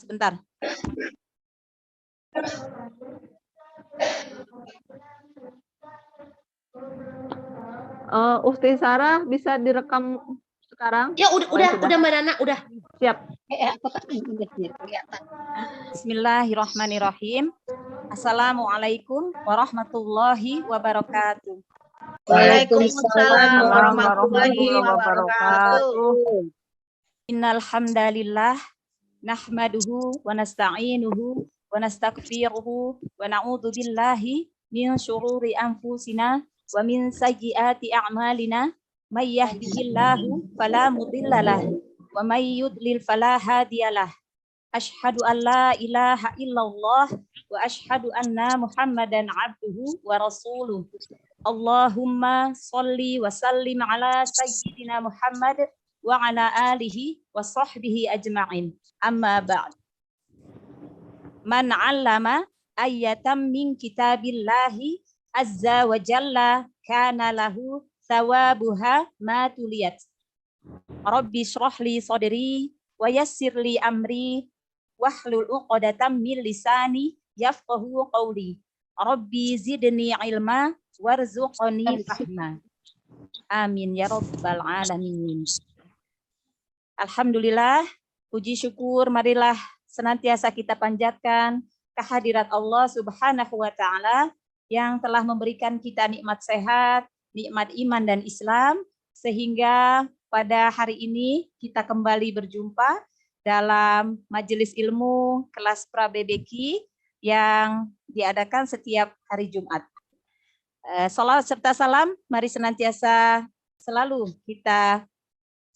sebentar. Ukti Sarah bisa direkam sekarang? Ya udah Mbak Nana, udah. Siap. Bismillahirrahmanirrahim. Assalamualaikum warahmatullahi wabarakatuh. Waalaikumsalam warahmatullahi wabarakatuh. Innal hamdalillah nahmaduhu wa nasta'inuhu wa nastaghfiruhu wa na'udzu billahi min syururi anfusina wa min sayyiati a'malina may yahdihillahu fala mudhillalah wa may yudlil fala hadiyalah. Asyhadu an la ilaha illallah wa asyhadu anna Muhammadan abduhu wa rasuluh. Allahumma sholli wa sallim ala sayyidina Muhammad wa ala alihi wa sahbihi ajma'in. Amma ba'd. Man 'allama ayatan min kitabillahi azza wa jalla kana lahu thawabuha ma tuliyat. Rabbi shrah li sadri wa yassir li amri wahlul 'uqdatam min lisani yafqahu qawli. Rabbi zidni ilma warzuqni fahma. Amin ya rabbal alamin. Alhamdulillah, puji syukur marilah senantiasa kita panjatkan kehadirat Allah Subhanahu wa taala yang telah memberikan kita nikmat sehat, nikmat iman dan Islam, sehingga pada hari ini kita kembali berjumpa dalam majelis ilmu kelas pra-BBQ yang diadakan setiap hari Jumat. Salawat serta salam mari senantiasa selalu kita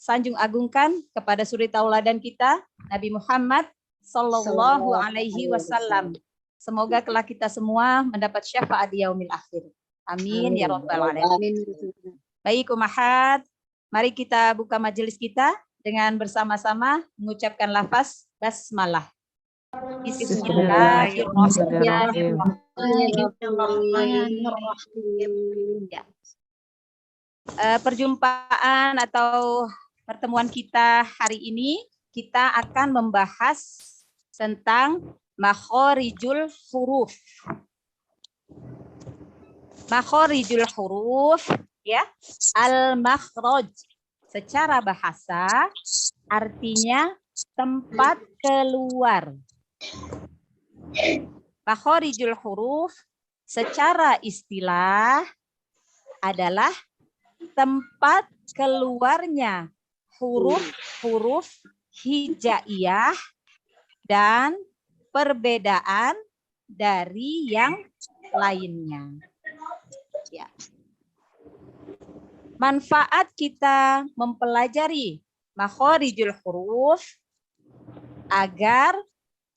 sanjung agungkan kepada suri tauladan kita Nabi Muhammad sallallahu alaihi wasallam. Semoga kelak kita semua mendapat syafaat di yaumil akhir. Amin ya rabbal alamin. Baik umahat, mari kita buka majelis kita dengan bersama-sama mengucapkan lafaz basmalah. Bismillahirrahmanirrahim. Perjumpaan atau pertemuan kita hari ini, kita akan membahas tentang makhorijul huruf. Makhorijul huruf, ya, al-makhraj. Secara bahasa artinya tempat keluar. Makhorijul huruf secara istilah adalah tempat keluarnya huruf-huruf hijaiyah dan perbedaan dari yang lainnya. Ya. Manfaat kita mempelajari makhorijul huruf agar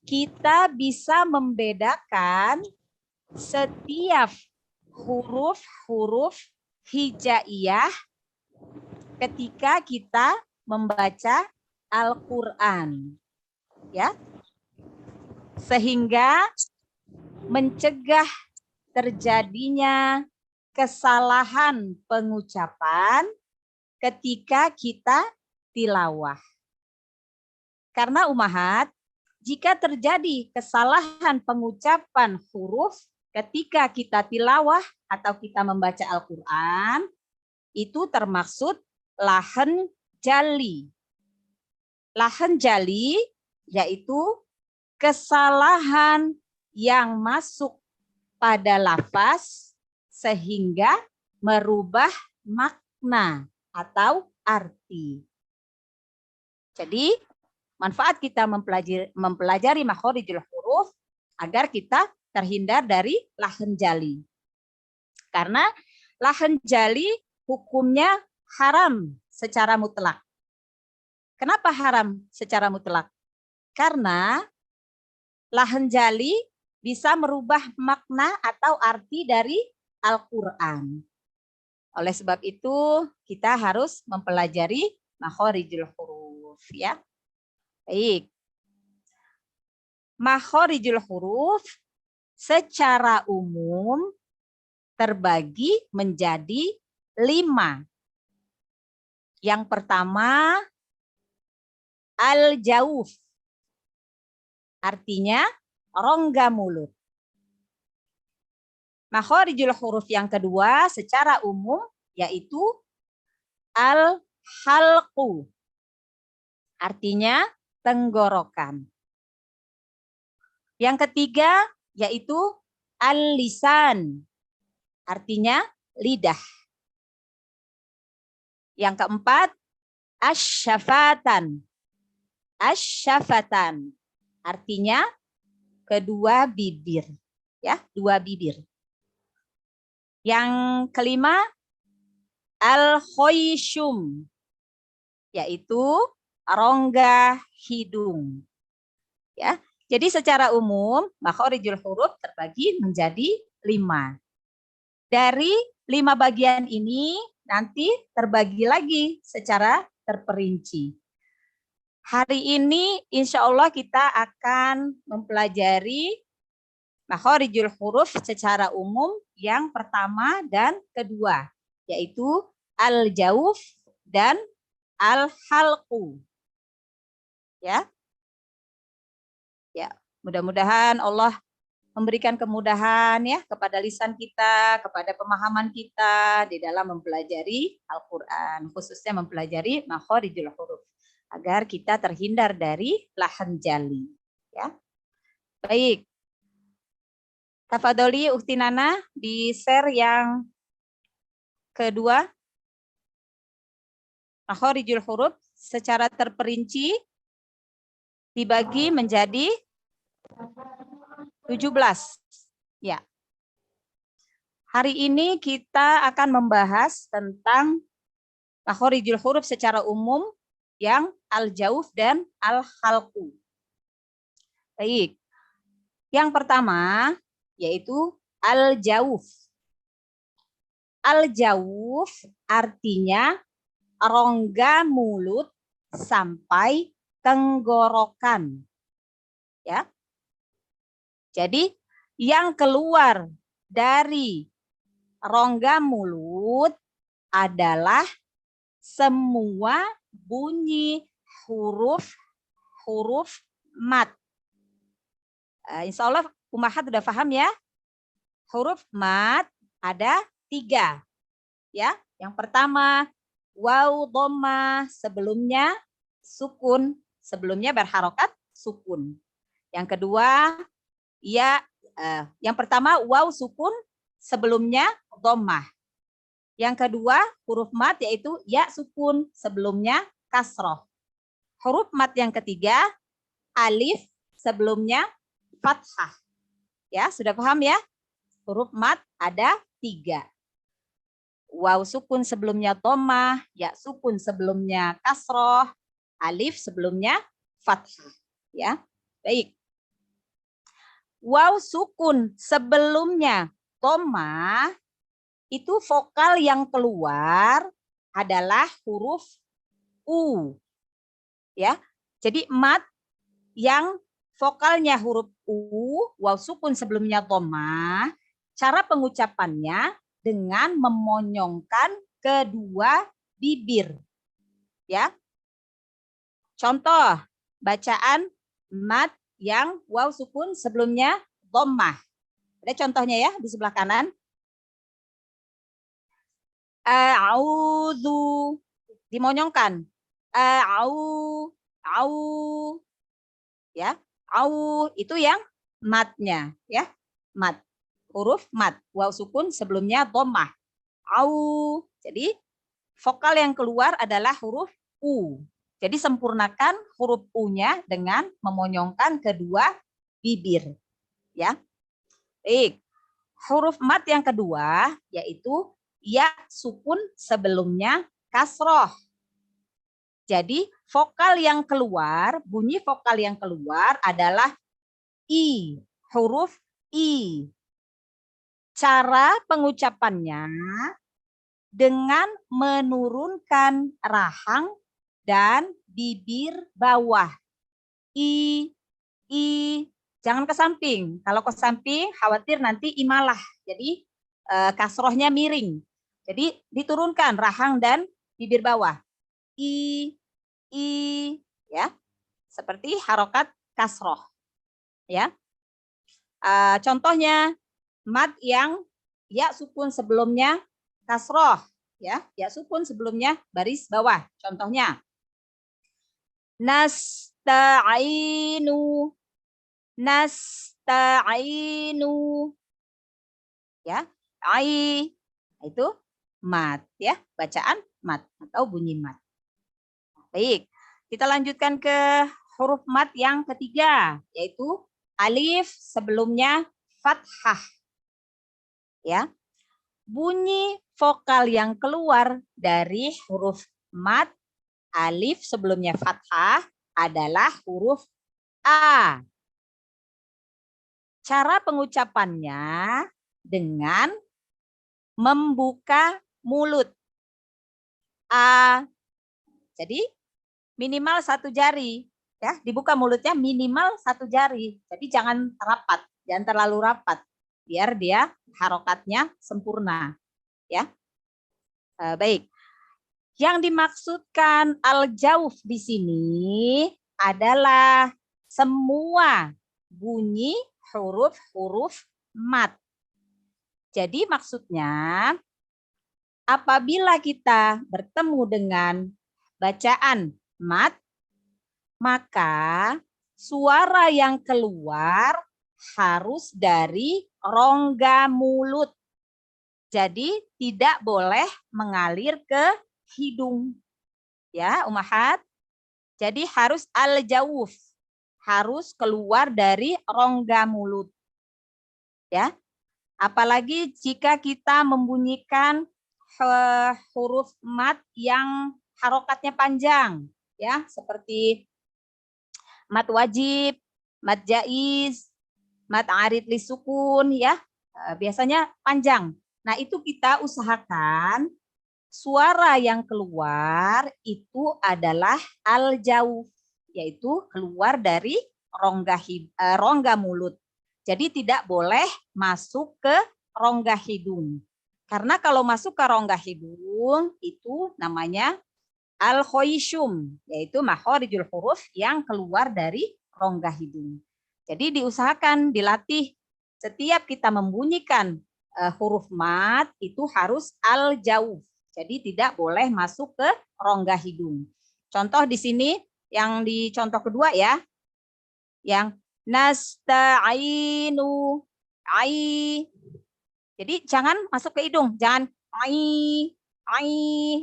kita bisa membedakan setiap huruf-huruf hijaiyah ketika kita membaca Al-Quran, ya, sehingga mencegah terjadinya kesalahan pengucapan ketika kita tilawah. Karena umahat, jika terjadi kesalahan pengucapan huruf ketika kita tilawah atau kita membaca Al-Quran, itu termaksud lahan jali. Lahan jali yaitu kesalahan yang masuk pada lafaz sehingga merubah makna atau arti. Jadi, manfaat kita mempelajari makhorijul huruf agar kita terhindar dari lahan jali. Karena lahan jali hukumnya haram secara mutlak. Kenapa haram secara mutlak? Karena lahan jali bisa merubah makna atau arti dari Al-Quran. Oleh sebab itu, kita harus mempelajari makhorijul huruf, ya. Baik. Makhorijul huruf secara umum terbagi menjadi 5. Yang pertama, al-jauf. artinya rongga mulut. Makhorijul huruf yang kedua secara umum yaitu al-halqu, artinya tenggorokan. Yang ketiga yaitu al-lisan, artinya lidah. Yang keempat asyafatan. Asyafatan, artinya kedua bibir, ya, dua bibir. Yang kelima al-khoyshum, yaitu rongga hidung. Ya, jadi secara umum makhorijul huruf terbagi menjadi 5. Dari 5 bagian ini nanti terbagi lagi secara terperinci. Hari ini insya Allah kita akan mempelajari makhorijul huruf secara umum yang pertama dan kedua, yaitu al-jauf dan al-halqu. Ya. Ya, mudah-mudahan Allah memberikan kemudahan ya kepada lisan kita, kepada pemahaman kita di dalam mempelajari Al-Qur'an, khususnya mempelajari makhorijul huruf, agar kita terhindar dari lahan jali. Ya. Baik. Tafadholi Ukhti Nana di share yang kedua. Makhorijul huruf secara terperinci dibagi menjadi 17. Ya. Hari ini kita akan membahas tentang makhorijul huruf secara umum yang al-jauf dan al-halqu. Baik. Yang pertama yaitu al-jauf. Al-jauf artinya rongga mulut sampai tenggorokan. Ya. Jadi yang keluar dari rongga mulut adalah semua bunyi huruf mat. Insya Allah Umahat sudah paham ya. Huruf mat ada 3. Ya, yang pertama waw dhamma, sebelumnya sukun, sebelumnya berharokat sukun. Yang kedua ya, yang pertama waw sukun, sebelumnya dhammah. Yang kedua huruf mat yaitu ya sukun, sebelumnya kasroh. Huruf mat yang ketiga alif, sebelumnya fathah. Ya, sudah paham ya? Huruf mat ada 3. Waw sukun sebelumnya dhammah, ya sukun sebelumnya kasroh, alif sebelumnya fathah. Ya, baik. Waw sukun sebelumnya dhammah itu vokal yang keluar adalah huruf u. Ya, jadi mat yang vokalnya huruf u, waw sukun sebelumnya dhammah, cara pengucapannya dengan memonyongkan kedua bibir. Ya. Contoh bacaan mat yang waw sukun sebelumnya dhammah. Ada contohnya ya di sebelah kanan. A'udzu, dimonyongkan. Au. Ya. Au itu yang matnya ya, mat, huruf mat, waw sukun sebelumnya dhammah. Au, jadi vokal yang keluar adalah huruf u. Jadi sempurnakan huruf u-nya dengan memonyongkan kedua bibir. Ya, baik. Huruf mat yang kedua yaitu ya sukun sebelumnya kasroh. Jadi vokal yang keluar, bunyi vokal yang keluar adalah i, huruf i. Cara pengucapannya dengan menurunkan rahang dan bibir bawah. I, jangan ke samping. Kalau ke samping khawatir nanti imalah. Jadi kasrohnya miring. Jadi diturunkan rahang dan bibir bawah. I, ya, seperti harokat kasroh. Ya. Contohnya mad yang ya sukun sebelumnya kasroh, ya sukun sebelumnya baris bawah. Contohnya nasta'inu, ya, itu mat, ya, bacaan mat atau bunyi mat. Baik, kita lanjutkan ke huruf mat yang ketiga, yaitu alif sebelumnya fathah. Ya. Bunyi vokal yang keluar dari huruf mat alif sebelumnya fathah adalah huruf A. Cara pengucapannya dengan membuka mulut. A. Jadi minimal 1 jari, ya, dibuka mulutnya minimal 1 jari. Jadi jangan rapat, jangan terlalu rapat, biar dia harokatnya sempurna, ya. Baik. Yang dimaksudkan al-jauf di sini adalah semua bunyi huruf-huruf mat. Jadi maksudnya apabila kita bertemu dengan bacaan mat, maka suara yang keluar harus dari rongga mulut. Jadi tidak boleh mengalir ke hidung. Ya, Ummahat. Jadi harus al-jauf, harus keluar dari rongga mulut. Ya. Apalagi jika kita membunyikan huruf mat yang harokatnya panjang, ya, seperti mat wajib, mat jaiz, mat arid li sukun, ya, biasanya panjang. Nah, itu kita usahakan suara yang keluar itu adalah al-jauf, yaitu keluar dari rongga mulut. Jadi tidak boleh masuk ke rongga hidung. Karena kalau masuk ke rongga hidung itu namanya al-khoisyum, yaitu makhorijul huruf yang keluar dari rongga hidung. Jadi diusahakan, dilatih setiap kita membunyikan huruf mat itu harus al-jauf. Jadi tidak boleh masuk ke rongga hidung. Contoh di sini yang di contoh kedua, ya. Yang nasta'inu, jadi jangan masuk ke hidung, jangan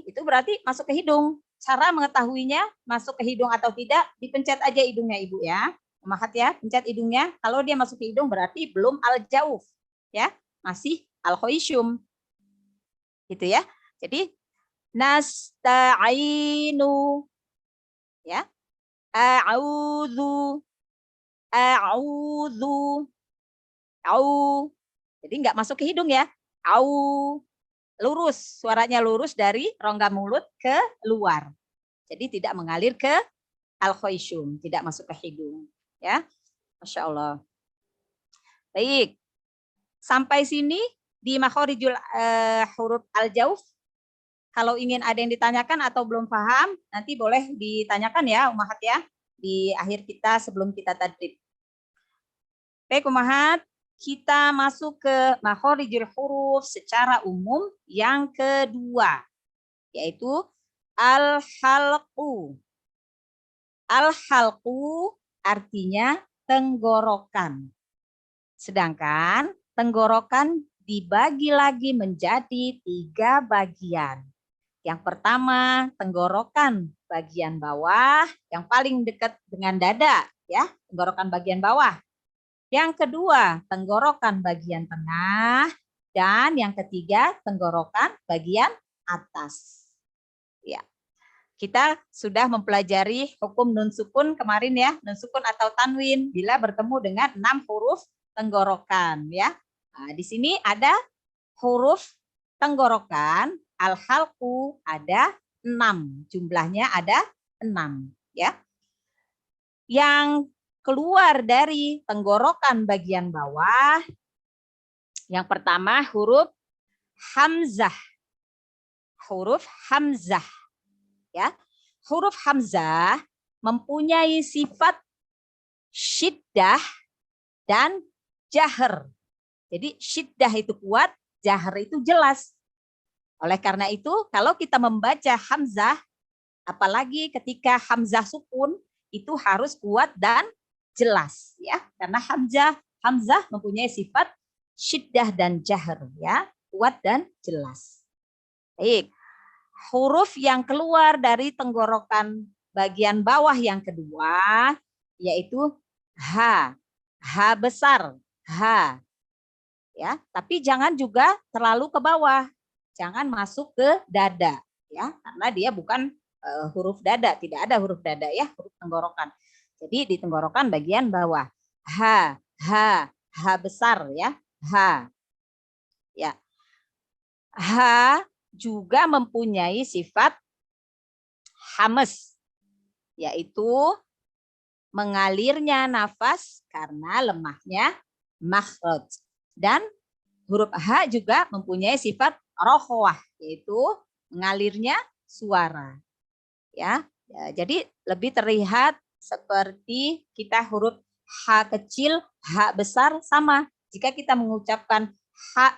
itu berarti masuk ke hidung. Cara mengetahuinya masuk ke hidung atau tidak, dipencet aja hidungnya Ibu, ya. Ummahat, ya, pencet hidungnya. Kalau dia masuk ke hidung berarti belum al-jauf, ya, masih al-khoisyum. Gitu, ya. Jadi nasta'inu, ya. A'udzu, jadi nggak masuk ke hidung, ya. Lurus, suaranya lurus dari rongga mulut ke luar. Jadi tidak mengalir ke al-khoisyum, tidak masuk ke hidung, ya. Masya Allah. Baik. Sampai sini di makhorijul huruf al-jauf. Kalau ingin ada yang ditanyakan atau belum paham, nanti boleh ditanyakan, ya, Ummahat, ya, di akhir kita sebelum kita tadrib. Baik, Ummahat, kita masuk ke makhorijul huruf secara umum yang kedua, yaitu al-halqu. Al-halqu artinya tenggorokan. Sedangkan tenggorokan dibagi lagi menjadi 3 bagian. Yang pertama, tenggorokan bagian bawah yang paling dekat dengan dada, ya, tenggorokan bagian bawah. Yang kedua, tenggorokan bagian tengah, dan yang ketiga, tenggorokan bagian atas. Ya. Kita sudah mempelajari hukum nun sukun kemarin, ya, nun sukun atau tanwin bila bertemu dengan 6 huruf tenggorokan, ya. Nah, di sini ada huruf tenggorokan al-halqu ada 6, jumlahnya ada 6, ya. Yang keluar dari tenggorokan bagian bawah, yang pertama huruf hamzah. Huruf hamzah, ya. Huruf hamzah mempunyai sifat syiddah dan jahr. Jadi syiddah itu kuat, jahr itu jelas. Oleh karena itu, kalau kita membaca hamzah, apalagi ketika hamzah sukun, itu harus kuat dan jelas, ya. Karena hamzah mempunyai sifat syiddah dan jahr, ya, kuat dan jelas. Baik. Huruf yang keluar dari tenggorokan bagian bawah yang kedua yaitu H. H besar, H. Ya, tapi jangan juga terlalu ke bawah. Jangan masuk ke dada, ya, karena dia bukan huruf dada, tidak ada huruf dada, ya, huruf tenggorokan. Jadi di tenggorokan bagian bawah. H, H besar, ya, H. Ya. H juga mempunyai sifat hames, yaitu mengalirnya nafas karena lemahnya makhraj. Dan huruf H juga mempunyai sifat rokhwah, yaitu mengalirnya suara. Ya, jadi lebih terlihat seperti kita huruf H kecil, H besar sama. Jika kita mengucapkan H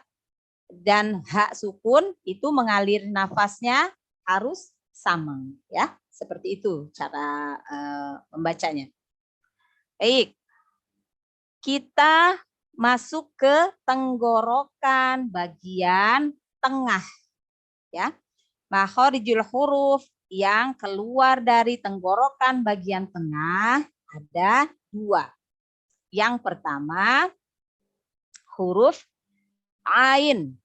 dan H sukun, itu mengalir nafasnya harus sama, ya. Seperti itu cara membacanya. Baik. Kita masuk ke tenggorokan bagian tengah, ya. Makhorijul huruf yang keluar dari tenggorokan bagian tengah ada 2. Yang pertama huruf ain,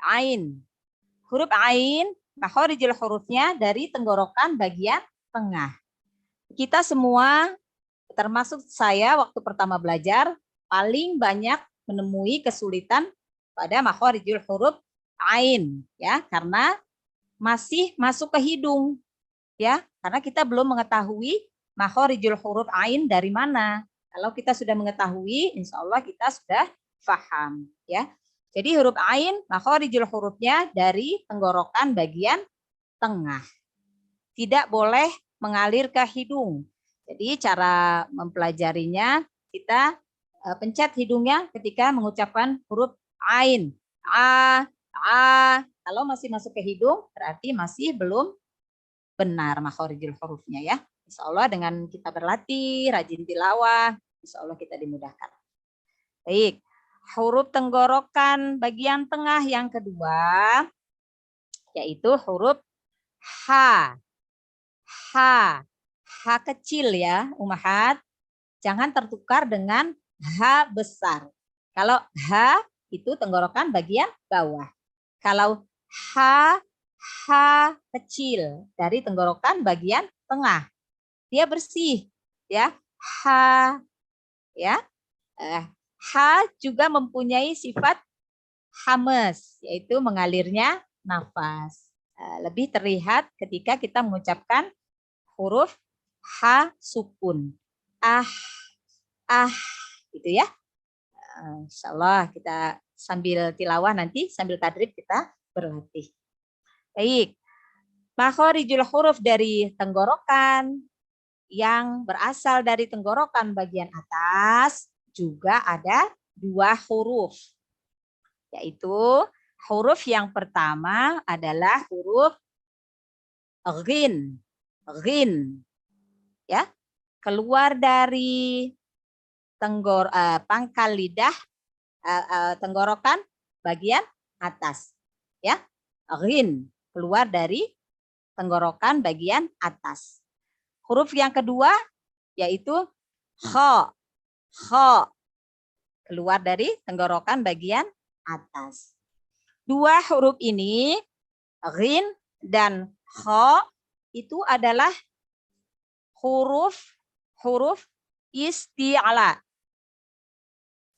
ain. Huruf ain, makhorijul hurufnya dari tenggorokan bagian tengah. Kita semua, termasuk saya waktu pertama belajar, paling banyak menemui kesulitan pada makhorijul huruf ain, ya, karena masih masuk ke hidung, ya, karena kita belum mengetahui makhorijul huruf ain dari mana. Kalau kita sudah mengetahui, insya Allah kita sudah paham, ya. Jadi huruf ain, makhorijul hurufnya dari tenggorokan bagian tengah. Tidak boleh mengalir ke hidung. Jadi cara mempelajarinya, kita pencet hidungnya ketika mengucapkan huruf ain. A. Kalau masih masuk ke hidung, berarti masih belum benar makhorijul hurufnya, ya. Insya Allah dengan kita berlatih, rajin tilawah, insya Allah kita dimudahkan. Baik. Huruf tenggorokan bagian tengah yang kedua yaitu huruf H. H kecil, ya, Ummahat. Jangan tertukar dengan H besar. Kalau H itu tenggorokan bagian bawah. Kalau H kecil dari tenggorokan bagian tengah. Dia bersih, ya. H, ya. H juga mempunyai sifat hames, yaitu mengalirnya nafas. Lebih terlihat ketika kita mengucapkan huruf H sukun. Gitu, ya. Insya Allah kita sambil tilawah nanti, sambil tadrib kita berlatih. Baik. Makhorijul huruf dari tenggorokan yang berasal dari tenggorokan bagian atas juga ada 2 huruf. Yaitu huruf yang pertama adalah huruf ghin. Ghin. Ya. Keluar dari pangkal lidah, tenggorokan bagian atas. Ya. Ghin. Keluar dari tenggorokan bagian atas. Huruf yang kedua yaitu kha. Kha. Keluar dari tenggorokan bagian atas. 2 huruf ini, ghin dan kha, itu adalah huruf isti'la.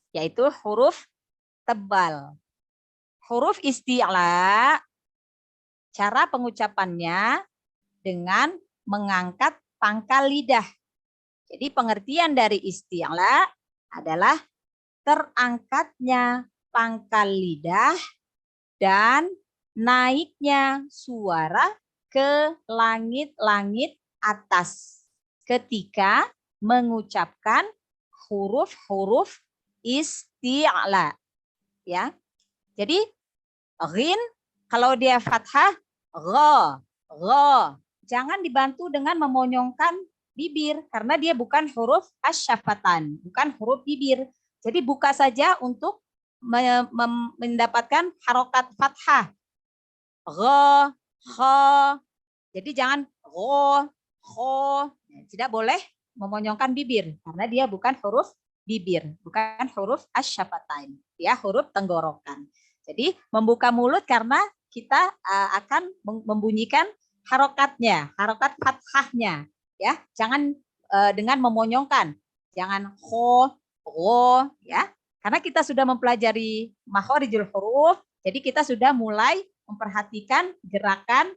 Yaitu huruf tebal. Huruf isti'la, cara pengucapannya dengan mengangkat pangkal lidah. Jadi pengertian dari isti'la adalah terangkatnya pangkal lidah dan naiknya suara ke langit-langit atas ketika mengucapkan huruf-huruf isti'la. Ya. Jadi ghin kalau dia fathah gha. Jangan dibantu dengan memonyongkan bibir karena dia bukan huruf asyafatan, bukan huruf bibir. Jadi buka saja untuk mendapatkan harokat fathah. Gha, kha. Jadi jangan kho. Tidak boleh memonyongkan bibir karena dia bukan huruf bibir, bukan huruf asyafatain, ya huruf tenggorokan. Jadi membuka mulut karena kita akan membunyikan harokatnya, harokat fathahnya, ya. Jangan dengan memonyongkan, jangan kho, ya. Karena kita sudah mempelajari makhorijul huruf, jadi kita sudah mulai memperhatikan gerakan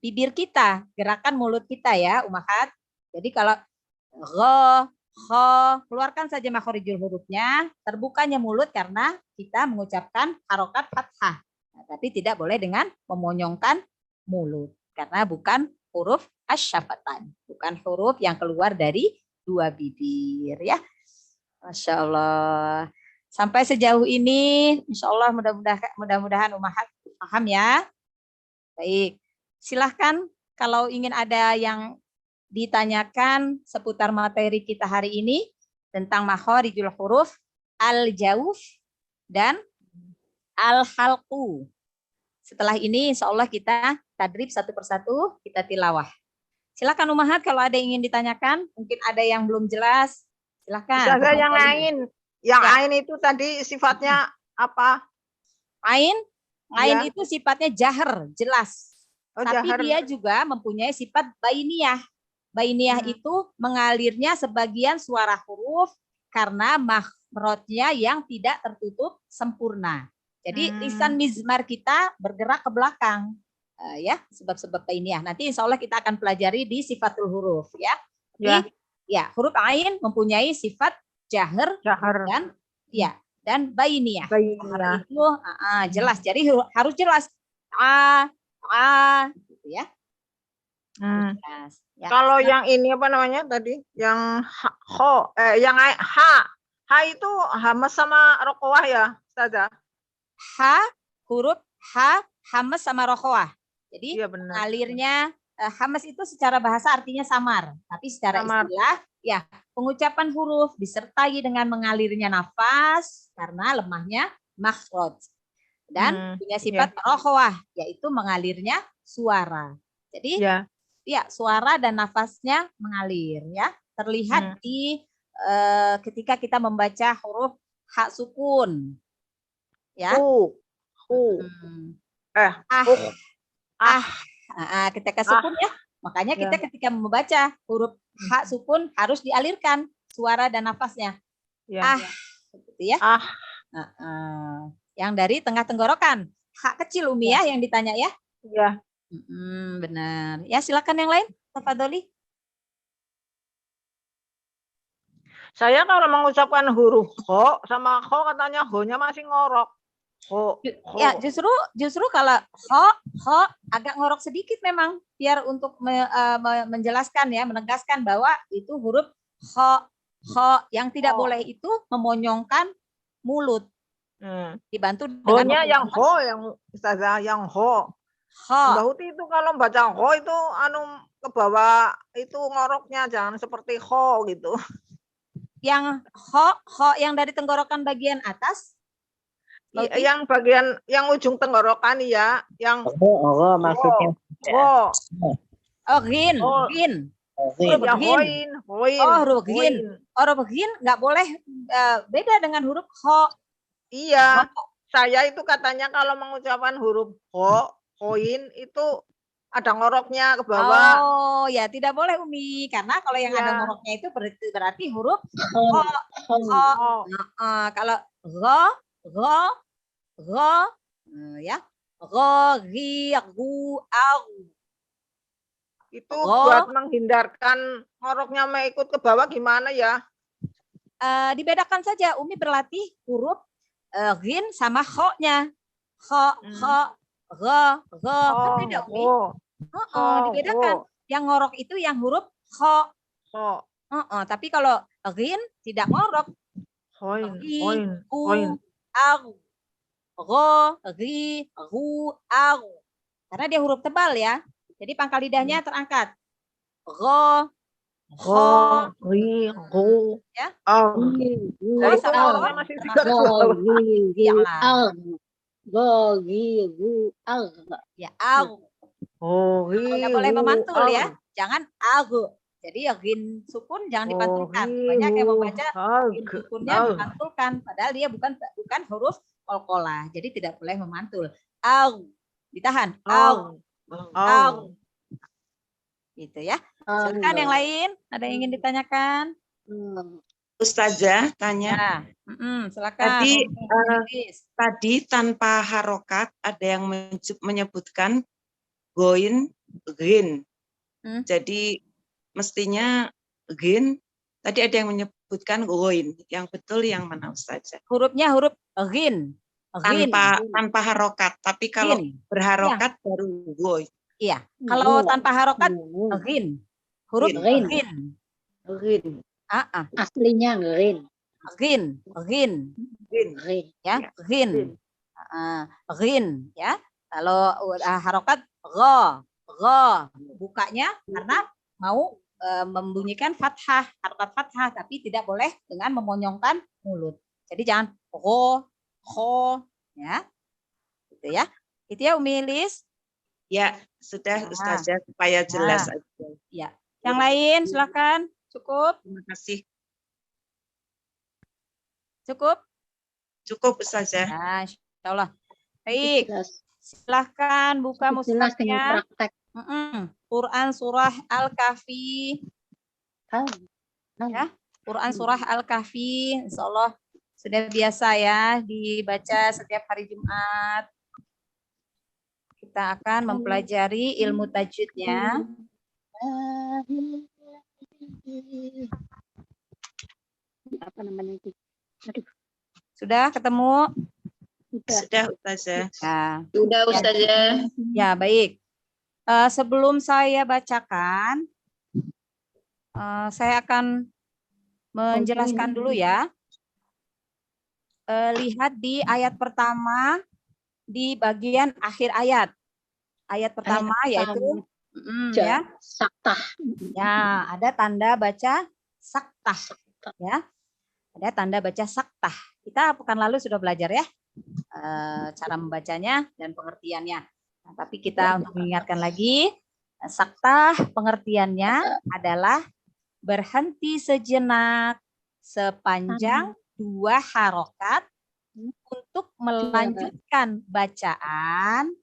bibir kita, gerakan mulut kita ya, Umahat. Jadi kalau gha, kha, keluarkan saja makhorijul hurufnya, terbukanya mulut karena kita mengucapkan harokat fathah. Nah, tapi tidak boleh dengan memonyongkan mulut karena bukan huruf asyafatan, bukan huruf yang keluar dari dua bibir ya. Masya Allah. Sampai sejauh ini, insya Allah mudah-mudahan Umahat paham ya. Baik, silahkan kalau ingin ada yang ditanyakan seputar materi kita hari ini tentang makhorijul huruf, al-jauf, dan al-halqu. Setelah ini insya Allah kita tadrib satu persatu, kita tilawah. Silakan Umahat kalau ada yang ingin ditanyakan, mungkin ada yang belum jelas, silakan. Ustazah, yang ain itu tadi sifatnya apa? Ain Ya. itu sifatnya jahar, jelas. Oh, Tapi jahar. dia juga mempunyai sifat bainiyah. Bainiyah itu mengalirnya sebagian suara huruf karena makhrajnya yang tidak tertutup sempurna. Jadi lisan mizmar kita bergerak ke belakang. Ya, sebab-sebab bainiyah. Nanti insya Allah kita akan pelajari di sifatul huruf ya. Ya, huruf ain mempunyai sifat jahar. Dan bainiyah. Itu jelas. Jadi harus jelas. Gitu ya. Jelas. Ya. Kalau yang ini apa namanya tadi? Yang ha itu hamas sama rokoah ya, Ustazah? Huruf ha, hamas sama rokoah. Jadi iya, benar. alirnya hamas itu secara bahasa artinya samar, tapi secara istilah ya pengucapan huruf disertai dengan mengalirnya nafas karena lemahnya makhraj dan punya sifat rokoah, yaitu mengalirnya suara. Jadi ya suara dan nafasnya mengalir ya, terlihat di ketika kita membaca huruf ha sukun ya. Ketika sukun ya, makanya kita ketika membaca huruf ha sukun harus dialirkan suara dan nafasnya. Gitu ya. Yang dari tengah tenggorokan. Ha kecil Umi ya yang ditanya ya. Iya. Benar. Ya silakan yang lain, Tafadholi. Saya kalau mengucapkan huruf ho sama ho katanya ho-nya masih ngorok. Ho. Ya justru kalau ho agak ngorok sedikit memang biar untuk menjelaskan ya, menegaskan bahwa itu huruf ho yang tidak boleh itu memonyongkan mulut. Dibantu dengan ho-nya yang ho, yang Ustazah yang ho. Mbak Huti itu kalau baca ho itu ke bawah itu ngoroknya jangan seperti ho gitu. Yang ho yang dari tenggorokan bagian atas. Yang bagian yang ujung tenggorokan ya, yang maksudnya. Ghin. Huruf ghin nggak boleh beda dengan huruf ho. Iya, saya itu katanya kalau mengucapkan huruf hoin itu ada ngoroknya ke bawah. Oh ya, tidak boleh Umi, karena kalau yang ada ngoroknya itu berarti huruf ho. Kalau gho ya, ghi, gu, au. Itu buat menghindarkan ngoroknya ikut ke bawah gimana ya? Dibedakan saja, Umi berlatih huruf ghin sama ho-nya. Kan beda Umi. Dibedakan. Yang ngorok itu yang huruf ho. Tapi kalau ghin tidak ngorok. Koin, Ghi, koin, gu, koin. au. Go, ghi, gu, au. Karena dia huruf tebal ya. Jadi pangkal lidahnya terangkat. Go, Go, ri, gu, ya. au. Jadi sama Ngoroknya orang masih juga ke bawah. Ya, au. Oh, Tidak boleh memantul ya. Jangan agu. Jadi ya ghin sukun jangan dipantulkan. Banyak yang membaca ghin sukunnya dipantulkan. Padahal dia bukan huruf qalqalah. Jadi tidak boleh memantul. Au. Ditahan. Au. Au. Gitu ya. Silakan yang lain. Ada yang ingin ditanyakan? Ustazah tanya. Silakan. Tadi tanpa harokat ada yang menyebutkan goin, ghin. Jadi mestinya ghin. Tadi ada yang menyebutkan goin. Yang betul yang mana Ustazah? Hurufnya huruf ghin. Tanpa harokat. Tapi kalau berharokat baru goin. Iya. Kalau tanpa harokat ghin. Huruf ghin. Aslinya ghin. Ghin. Ya, ghin. Ghin ya. Kalau harokat go. Bukanya karena mau membunyikan fathah, harokat fathah, tapi tidak boleh dengan memonyongkan mulut. Jadi jangan ho, ya. Gitu ya. Itu ya Umi Lis. Ya, sudah Ustazah supaya jelas aja. Ya. Yang lain silakan. Cukup? Terima kasih. Cukup? Cukup Ustazah. Nah, insyaallah. Baik. Silahkan buka mushafnya. Quran surah Al-Kahfi. Ya, Quran surah Al-Kahfi. Insyaallah sudah biasa ya dibaca setiap hari Jumat. Kita akan mempelajari ilmu tajwidnya. Apa namanya itu? Aduh. Sudah ketemu? Sudah Ustazah. Ya. Sudah Ustazah. Ya, baik. Sebelum saya bacakan, saya akan menjelaskan dulu ya. Lihat di ayat pertama di bagian akhir ayat. Ayat pertama yaitu ya, saktah. Ya, ada tanda baca saktah. Ya, ada tanda baca saktah. Kita pekan lalu sudah belajar ya cara membacanya dan pengertiannya. Nah, tapi kita untuk mengingatkan lagi, saktah pengertiannya adalah berhenti sejenak sepanjang 2 harokat untuk melanjutkan bacaan,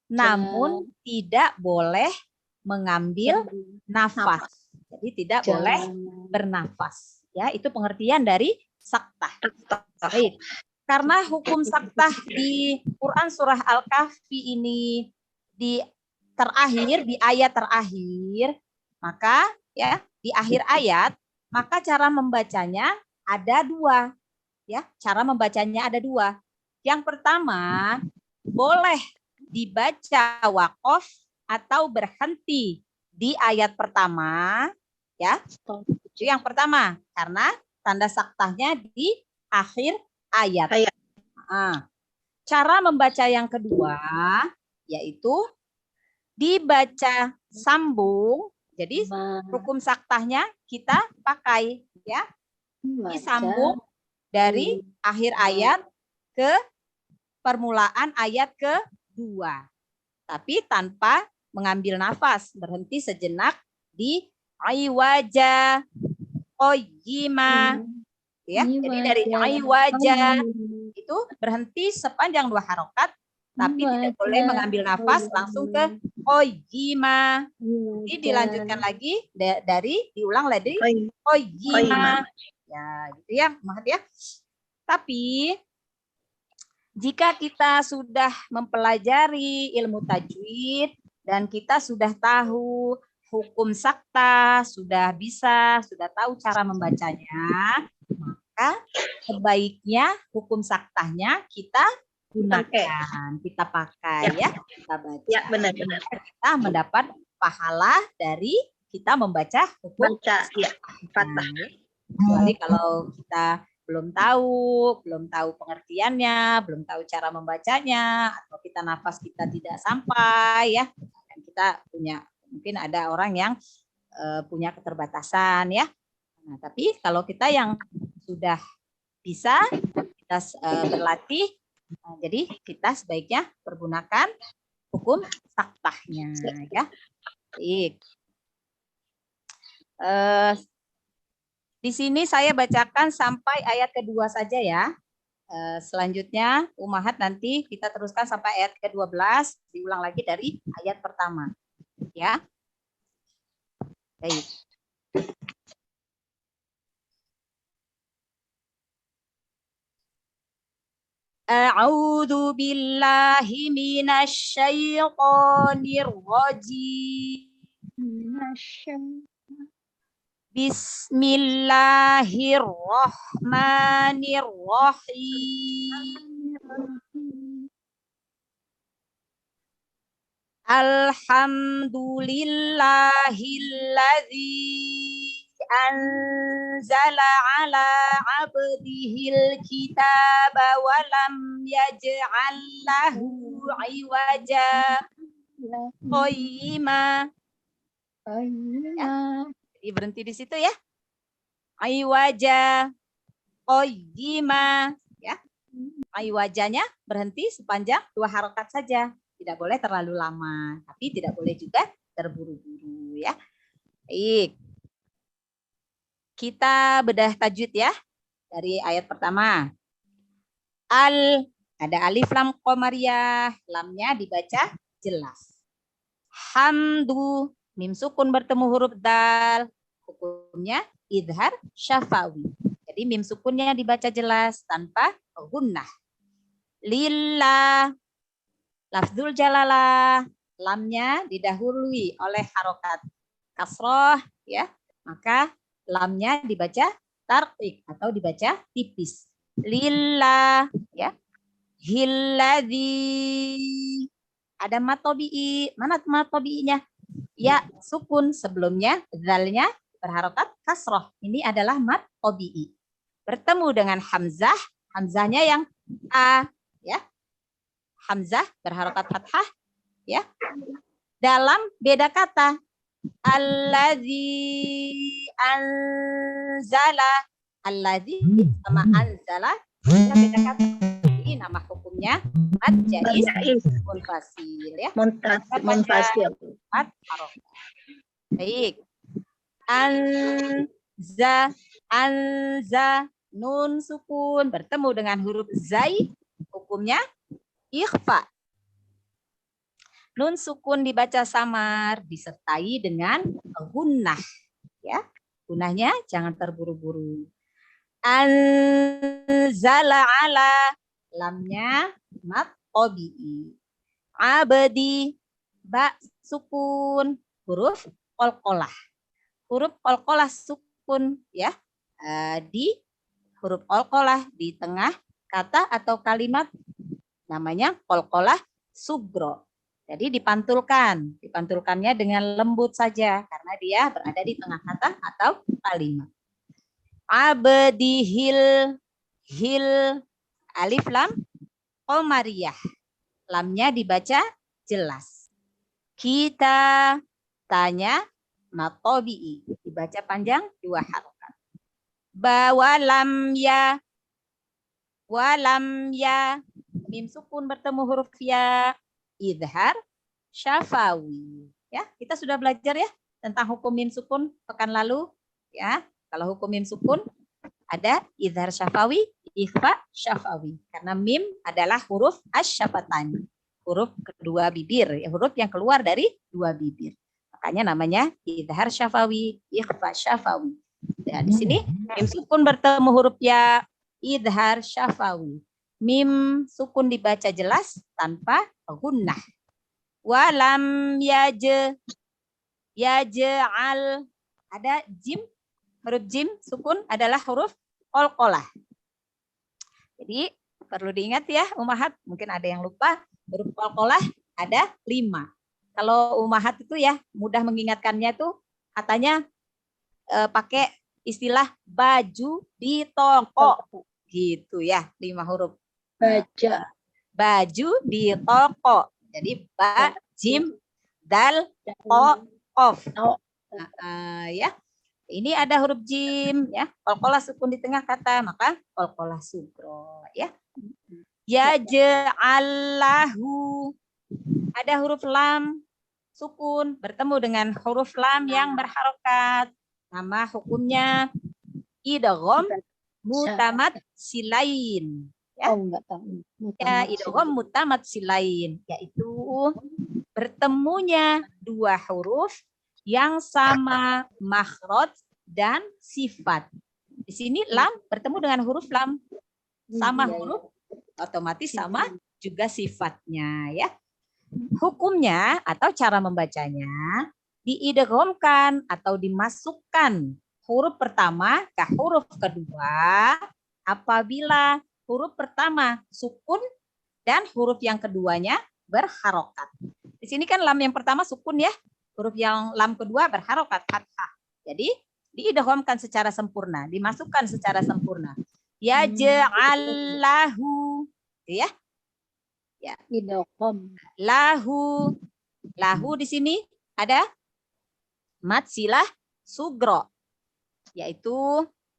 namun tidak boleh mengambil nafas. Jadi tidak boleh bernafas. Ya, itu pengertian dari saktah. Baik. Karena hukum saktah di Quran surah Al-Kahfi ini di ayat terakhir, maka ya di akhir ayat, maka cara membacanya ada 2. Ya, cara membacanya ada 2. Yang pertama, boleh dibaca waqaf atau berhenti di ayat pertama, ya. Itu yang pertama, karena tanda saktahnya di akhir ayat. Cara membaca yang kedua yaitu dibaca sambung. Jadi hukum saktahnya kita pakai ya, disambung dari akhir ayat ke permulaan ayat kedua, tapi tanpa mengambil nafas, berhenti sejenak di aywaja qayyima. Ya, jadi dari aywaja itu berhenti sepanjang 2 harokat, tapi tidak boleh mengambil nafas langsung ke qayyima. Jadi dilanjutkan lagi diulang lagi qayyima. Ya, gitu ya, Mahat ya. Tapi jika kita sudah mempelajari ilmu tajwid dan kita sudah tahu hukum saktah, sudah tahu cara membacanya, maka sebaiknya hukum saktahnya kita gunakan, kita pakai ya, kita baca. Ya, benar-benar. Kita mendapat pahala dari kita membaca hukum Baca, ya. Fathah. Kecuali kalau kita belum tahu pengertiannya, belum tahu cara membacanya, atau kita nafas kita tidak sampai ya. Dan kita punya, mungkin ada orang yang punya keterbatasan ya. Nah, tapi kalau kita yang sudah bisa, kita berlatih, jadi kita sebaiknya pergunakan hukum fathahnya ya. Baik. Di sini saya bacakan sampai ayat kedua saja ya. Selanjutnya Umahat nanti kita teruskan sampai ayat ke-12, diulang lagi dari ayat pertama. Ya. Baik. A'udzu billahi minasy syaithanir rajim. Bismillahirrahmanirrahim. Alhamdulillahilladzi anzala ala abdihil kitaba wa lam yaj'al lahu iwaja qayyima. Ya. Jadi berhenti di situ ya. Iwaja qayyima ya. Iwajanya berhenti sepanjang 2 harokat saja. Tidak boleh terlalu lama, tapi tidak boleh juga terburu-buru ya. Baik. Kita bedah tajwid ya. Dari ayat pertama. Ada alif lam qamariyah, lamnya dibaca jelas. Hamdu, mim sukun bertemu huruf dal, hukumnya idhar syafawi. Jadi mim sukunnya dibaca jelas tanpa gunnah. Lillah, lafzul jalalah, lamnya didahului oleh harokat kasroh ya, maka lamnya dibaca tarqiq atau dibaca tipis. Lillah ya. Hilladzi, ada mat tabi'i. Mana mat tabi'inya? Ya, sukun sebelumnya, zalnya berharokat kasroh. Ini adalah mat tabi'i. Bertemu dengan hamzah, hamzahnya yang a ya. Hamzah berharokat fathah ya. Dalam beda kata. Allazi anzala, allazi sama anzala beda kata. Ini nama hukumnya mad jaiz munfasil ya. Munfasil. Mad harokat. Baik. Anza nun sukun bertemu dengan huruf zai, hukumnya ikhfa. Nun sukun dibaca samar disertai dengan gunnah ya. Gunnahnya jangan terburu-buru. Anzala ala, lamnya mat tabi'i. Abdi, ba sukun, huruf qalqalah. Huruf qalqalah sukun ya. Di huruf qalqalah di tengah kata atau kalimat namanya qalqalah sugro. Jadi dipantulkannya dengan lembut saja karena dia berada di tengah kata atau kalimat. Abdihil, hil, alif lam qamariyah. Lamnya dibaca jelas. Kita tanya matobi'i, dibaca panjang 2 harokat. Bawalam ya, walam ya, mim sukun bertemu huruf ya, idhar syafawi. Ya, kita sudah belajar ya tentang hukum mim sukun pekan lalu ya. Kalau hukum mim sukun ada idhar syafawi, ikhfa syafawi. Karena mim adalah huruf asy-syafatani, huruf kedua bibir, ya, huruf yang keluar dari 2 bibir. Makanya namanya idhar syafawi, ikhfa syafawi. Ya, di sini mim sukun bertemu huruf ya, idhar syafawi. Mim sukun dibaca jelas tanpa gunnah. Walam yaj'al, ada jim, huruf jim sukun adalah huruf qalqalah. Jadi perlu diingat ya Umahat, mungkin ada yang lupa, huruf qalqalah ada 5. Kalau Umahat itu ya mudah mengingatkannya tuh katanya pakai istilah baju di toko gitu ya, 5 huruf. Baja. Baju di toko. Jadi ba, jim, dal, ko, kof. Ya. Ini ada huruf jim ya. Qalqalah sukun di tengah kata, maka qalqalah sugro ya. Yaj'allahu. Ada huruf lam sukun bertemu dengan huruf lam yang berharokat. Nama hukumnya idgham mutamat silain. Ya. Oh, enggak tahu. Ya, idgham mutamat silain, yaitu bertemunya 2 huruf yang sama makhraj dan sifat. Di sini lam bertemu dengan huruf lam. Sama huruf, otomatis sama juga sifatnya ya. Hukumnya atau cara membacanya diidghamkan atau dimasukkan huruf pertama ke huruf kedua apabila huruf pertama sukun dan huruf yang keduanya berharokat. Di sini kan lam yang pertama sukun ya. Huruf yang lam kedua berharokat fathah. Jadi diidghamkan secara sempurna, dimasukkan secara sempurna. Yaj'allahu ya. Ya. Idgham. Lahu. Lahu di sini ada mad silah sugro. Yaitu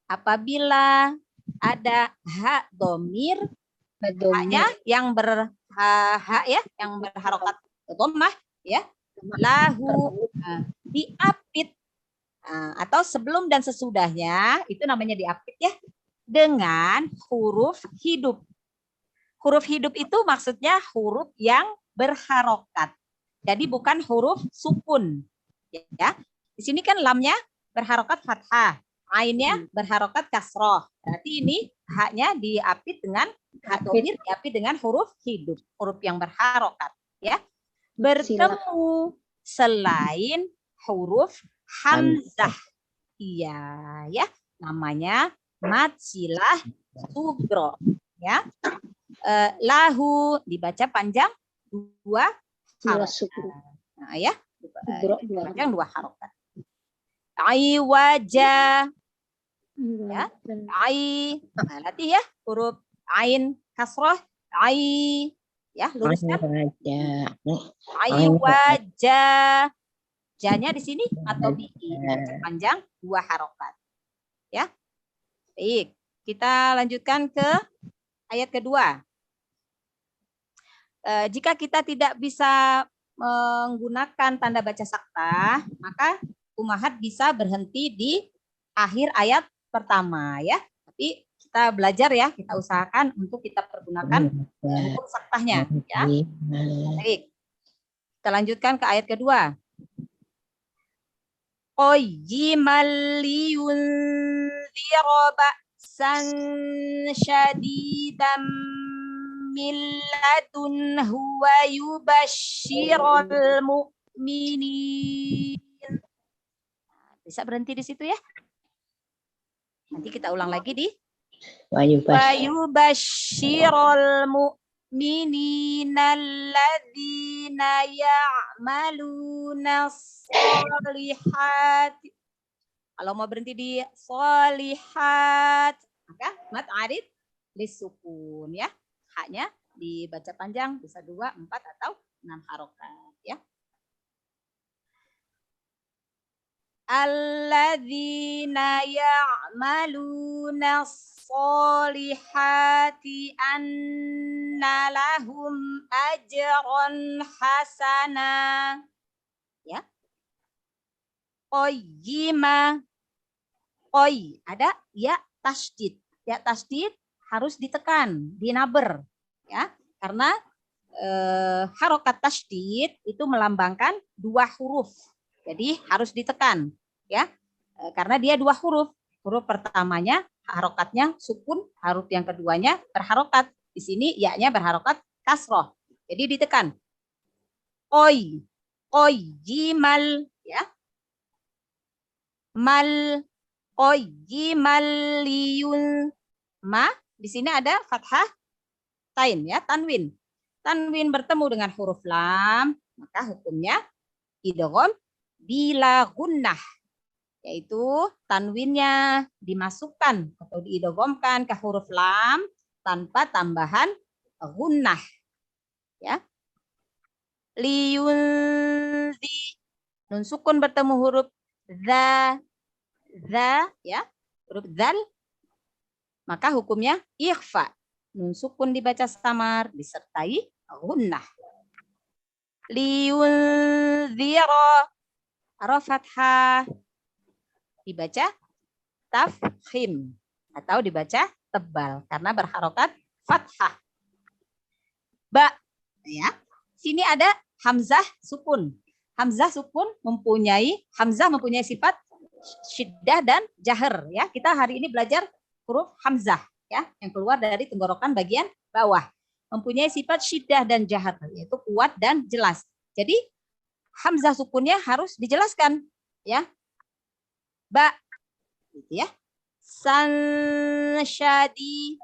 apabila ada hak domir, haknya yang hak ya, yang berharokat dhammah ya. Lahu diapit atau sebelum dan sesudahnya itu namanya diapit ya dengan huruf hidup. Huruf hidup itu maksudnya huruf yang berharokat. Jadi bukan huruf sukun ya. Di sini kan lamnya berharokat fathah, ainnya berharokat kasroh. Berarti ini haknya diapit dengan hak domir diapit dengan huruf hidup, huruf yang berharokat ya. Bertemu selain huruf hamzah. Iya ya, namanya mad silah sugro ya. Lahu dibaca panjang 2 harokat. Nah, ya, panjang 2 harokat. Ai wajah ya. Ai. Nah, latih ya huruf ain kasroh ai. Ya, luruskan. Ai wajah. Janya di sini atau bi panjang 2 harokat. Ya. Baik, kita lanjutkan ke ayat kedua. Jika kita tidak bisa menggunakan tanda baca sakta, maka umahat bisa berhenti di akhir ayat pertama ya. Tapi kita belajar ya, kita usahakan untuk kita pergunakan hukum saktahnya ya. Baik. Kita lanjutkan ke ayat kedua. Qayyimal liyunzira ba'san syadidan min ladunhu wa yubashshiral mu'minin. Bisa berhenti di situ ya. Nanti kita ulang lagi di wa yubashshiral mu'minina alladzina ya'maluna sholihat. Kalau mau berhenti di sholihat, maka mat arid lisukun ya. Haknya dibaca panjang bisa 2, 4 atau 6 harokat ya. Alladzina ya'maluna sholihati anna lahum ajran hasana. Ya. Qayyima. Qoy. Ada ya tasydid. Ya tasydid harus ditekan, dinaber. Ya. Karena harokat tasydid itu melambangkan 2 huruf. Jadi harus ditekan. Ya, karena dia 2 huruf. Huruf pertamanya harokatnya sukun, huruf yang keduanya berharokat. Di sini ya-nya berharokat kasroh. Jadi ditekan. Oi, jimal, ya. Mal, jimal liyun. Ma, di sini ada fathah tain ya, tanwin. Tanwin bertemu dengan huruf lam, maka hukumnya idgham bila gunnah. yaitu tanwinnya dimasukkan atau diidghamkan ke huruf lam tanpa tambahan gunnah. Ya. Liyunzi, nun sukun bertemu huruf za, ya, huruf zal, maka hukumnya ikhfa. Nun sukun dibaca samar disertai gunnah. Liyunzira, ra fathah dibaca tafkhim atau dibaca tebal karena berharokat fathah. Ba, ya. Sini ada hamzah sukun. Hamzah sukun mempunyai sifat syiddah dan jahar, ya. Kita hari ini belajar huruf hamzah, ya, yang keluar dari tenggorokan bagian bawah. Mempunyai sifat syiddah dan jahar, yaitu kuat dan jelas. Jadi hamzah sukunnya harus dijelaskan, ya. Ba, gitu ya. Sansyadi,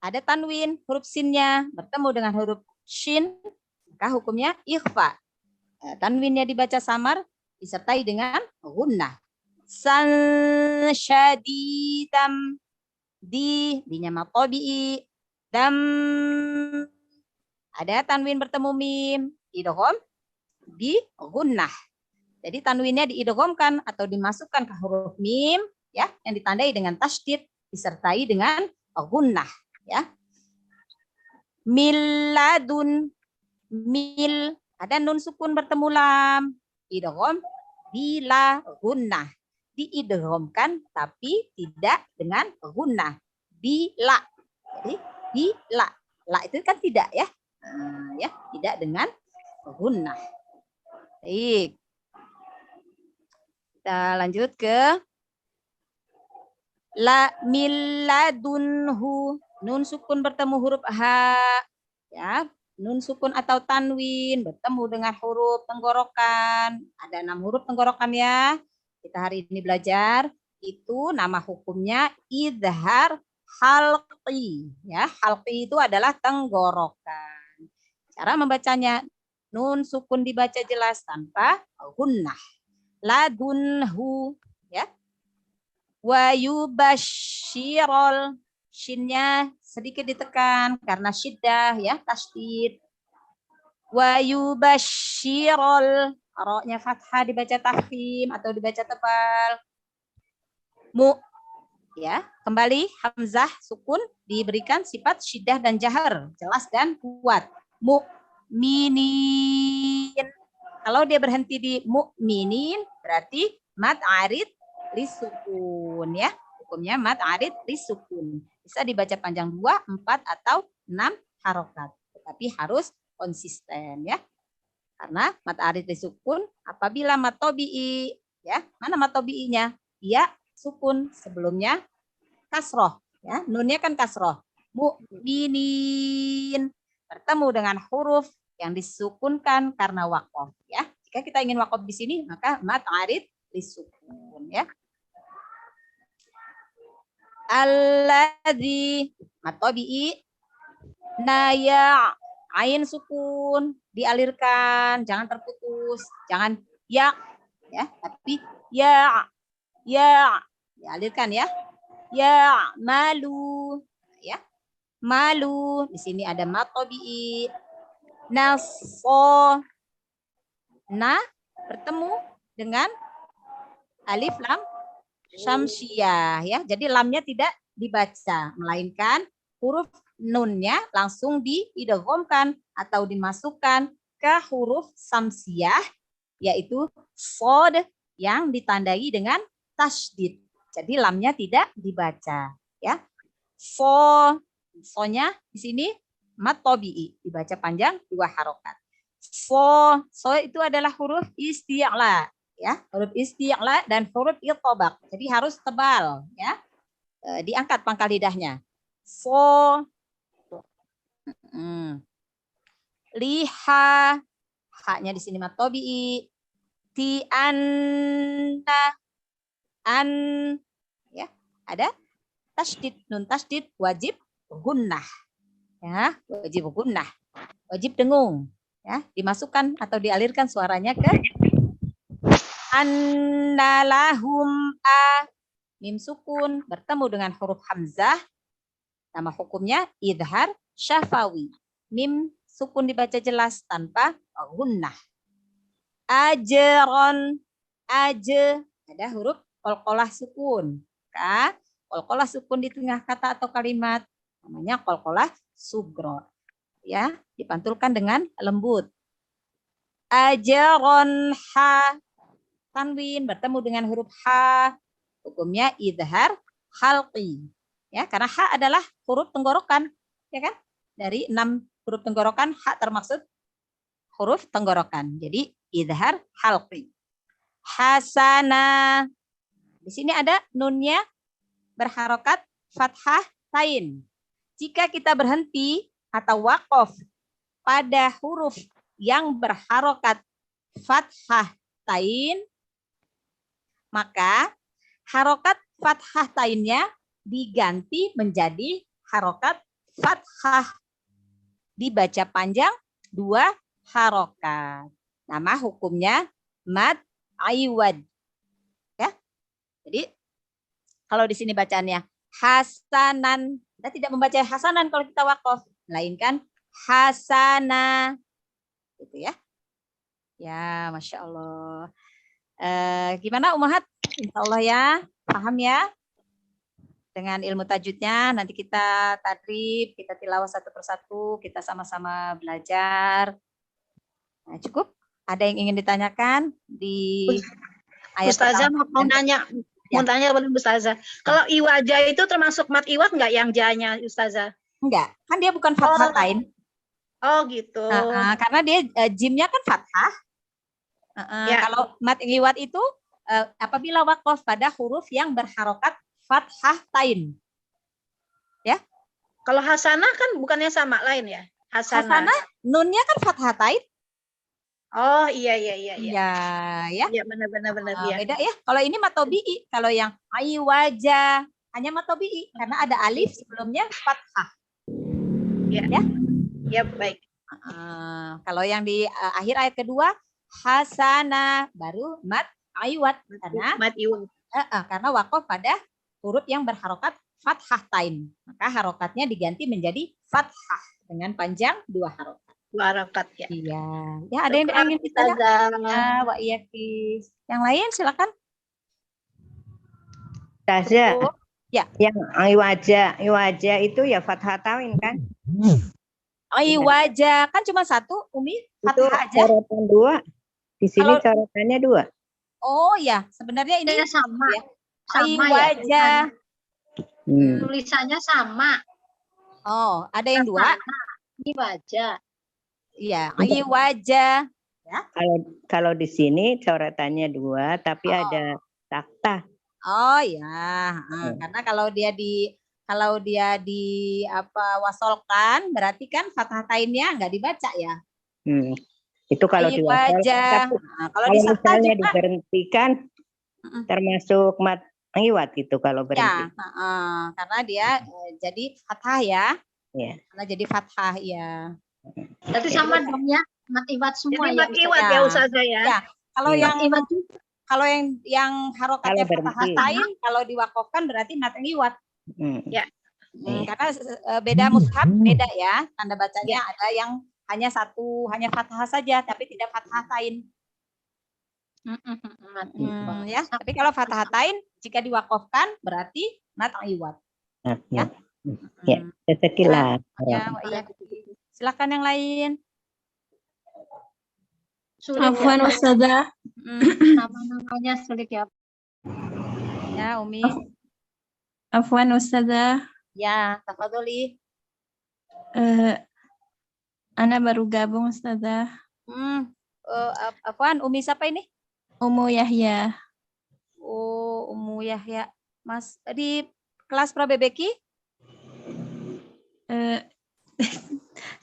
ada tanwin, huruf sinnya bertemu dengan huruf shin, maka hukumnya ikhfa. Tanwinnya dibaca samar disertai dengan gunnah. Sansyadidam, dinya mad tabi'i, dam, ada tanwin bertemu mim, idgham di gunnah. Jadi tanwinnya diidghamkan atau dimasukkan ke huruf mim, ya, yang ditandai dengan tasydid disertai dengan gunnah, ya. Miladun, mil, ada nun sukun bertemu lam, idgham bila gunnah, diidghamkan tapi tidak dengan gunnah, bila. Jadi bila, la itu kan tidak, ya, ya, tidak dengan gunnah. Baik. Kita lanjut ke la milladunhu, nun sukun bertemu huruf ha, ya, nun sukun atau tanwin bertemu dengan huruf tenggorokan. Ada 6 huruf tenggorokan, ya. Kita hari ini belajar itu nama hukumnya idhar halqi, ya. Halqi itu adalah tenggorokan. Cara membacanya, nun sukun dibaca jelas tanpa gunnah. Ladunhu, ya. Wa yubashshirul, shinnya sedikit ditekan karena syiddah, ya, tasydid. Wa yubashshirul, ra-nya fathah dibaca tafkhim atau dibaca tebal. Mu, ya, kembali hamzah sukun diberikan sifat syiddah dan jahar, jelas dan kuat. Mu'minin, kalau dia berhenti di mu'minin berarti mad arid lisukun, ya. Hukumnya mad arid lisukun. Bisa dibaca panjang 2, 4 atau 6 harokat. Tetapi harus konsisten, ya. Karena mad arid lisukun apabila mad tabi'i, ya. Mana mad tabi'inya? Ya, sukun, sebelumnya kasroh, ya. Nunnya kan kasroh. Mu'minin bertemu dengan huruf yang disukunkan karena waqaf, ya. Jika kita ingin waqaf di sini, maka mad arid lisukun, ya. Alladzi, mad tabi'i, naya, ain sukun dialirkan, jangan terputus, jangan ya, tapi ya, dialirkan, ya. Ya malu, ya. Malu, di sini ada mad tabi'i. Naso, na bertemu dengan alif lam syamsiyah, ya. Jadi lamnya tidak dibaca, melainkan huruf nunnya langsung diidghamkan atau dimasukkan ke huruf syamsiyah, yaitu shad yang ditandai dengan tasydid. Jadi lamnya tidak dibaca, ya. So-nya di sini mad tabi'i, dibaca panjang 2 harokat. So itu adalah huruf isti'la, ya. Huruf isti'la dan huruf itobak. Jadi harus tebal, ya. Diangkat pangkal lidahnya. So, liha, haknya di sini mad tabi'i. Ti'anna, an, ya. Ada tasydid, nun tasydid wajib gunnah, ya, wajib gunnah, wajib dengung, ya, dimasukkan atau dialirkan suaranya ke annalahum a, mim sukun bertemu dengan huruf hamzah, nama hukumnya idhar syafawi. Mim sukun dibaca jelas tanpa gunnah. Ajron, aje, ada huruf qalqalah sukun. Maka qalqalah sukun di tengah kata atau kalimat namanya qalqalah sugro. Ya, dipantulkan dengan lembut. Ajron ha, tanwin bertemu dengan huruf ha, hukumnya idhar halqi. Ya, karena ha adalah huruf tenggorokan, ya kan? Dari 6 huruf tenggorokan, ha termaksud huruf tenggorokan. Jadi idhar halqi. Hasana. Di sini ada nunnya berharokat fathah tain. Jika kita berhenti atau waqaf pada huruf yang berharokat fathah tain, maka harokat fathah tainnya diganti menjadi harokat fathah. Dibaca panjang 2 harokat. Nama hukumnya mad aiwad. Ya. Jadi kalau di sini bacaannya hasanan, kita tidak membaca hasanan kalau kita waqaf, melainkan hasana. Gitu ya. Ya, Masya Allah. Gimana Ummahat? Insya Allah ya, paham ya? Dengan ilmu tajwidnya, nanti kita tadrib, kita tilawah satu persatu, kita sama-sama belajar. Nah, cukup? Ada yang ingin ditanyakan di ayat Ustazah pertama? mau nanya, mau tanya kepada Ustazah. Kalau iwaja itu termasuk mat iwat nggak yang janya Ustazah? Enggak, kan dia bukan fathah tain. Oh gitu. Karena dia jimnya kan fathah. Ya. Kalau mat iwat itu apabila waqaf pada huruf yang berharokat fathah tain. Ya. Kalau hasanah kan bukannya sama lain ya? Hasanah nunnya kan fathah tain. Oh iya. Ya. Iya benar ya. Beda ya. Kalau ini matobi'i, kalau yang aiwaja hanya matobi'i karena ada alif sebelumnya fathah. Ya. Ya. Ya baik. Kalau yang di akhir ayat kedua hasana baru mat aiwat karena mat iwat. Karena waqaf pada huruf yang berharokat fathah tain. Maka harokatnya diganti menjadi fathah dengan panjang 2 harokat. 2 harokat ya. Iya. Ya, ada yang ingin ditanyakan? Wa iyakis. Yang lain silakan. Ustazah, ya. Yang iwaja itu ya fathah tain kan? Iwaja kan cuma 1, Umi, Itu fathah aja. coretan 2. Di sini coretannya 2. Oh ya, sebenarnya ini sama. Ya. Sama Iwaja. ya. Tulisannya sama. Oh, ada yang 2? Iwaja. Iya, iwaja. Ya. Kalau di sini coretannya 2, tapi ada taktah. Oh ya, karena kalau dia di wasolkan berarti kan fathah tainnya nggak dibaca ya. Itu kalau diwasolkan. Kalau misalnya diberhentikan termasuk mat iwat gitu kalau berhenti. Ya, karena dia jadi fathah ya. Ya. Karena jadi fathah ya. Berarti sama dong ya, mat iwat semua Jadi ya. mat iwat ya Ustazah ya. Ya, kalau Iwat yang harokatnya fathah tain, kalau diwakofkan berarti mat iwat. Ya. Karena beda mushaf beda ya, tanda bacanya ada yang hanya fathah saja tapi tidak fathah tain. Ya, tapi kalau fathah tain jika diwakofkan berarti mat iwat. Ya. Ya, sekilas. Ya, silakan yang lain. Afwan Ustazah. Nama-namanya sulit ya. Ya, Umi. Afwan Ustazah. Ya, tafadholi. Ana baru gabung Ustazah. Afwan, Umi siapa ini? Umu Yahya. Oh, Umu Yahya. Mas, di kelas Prabebeki?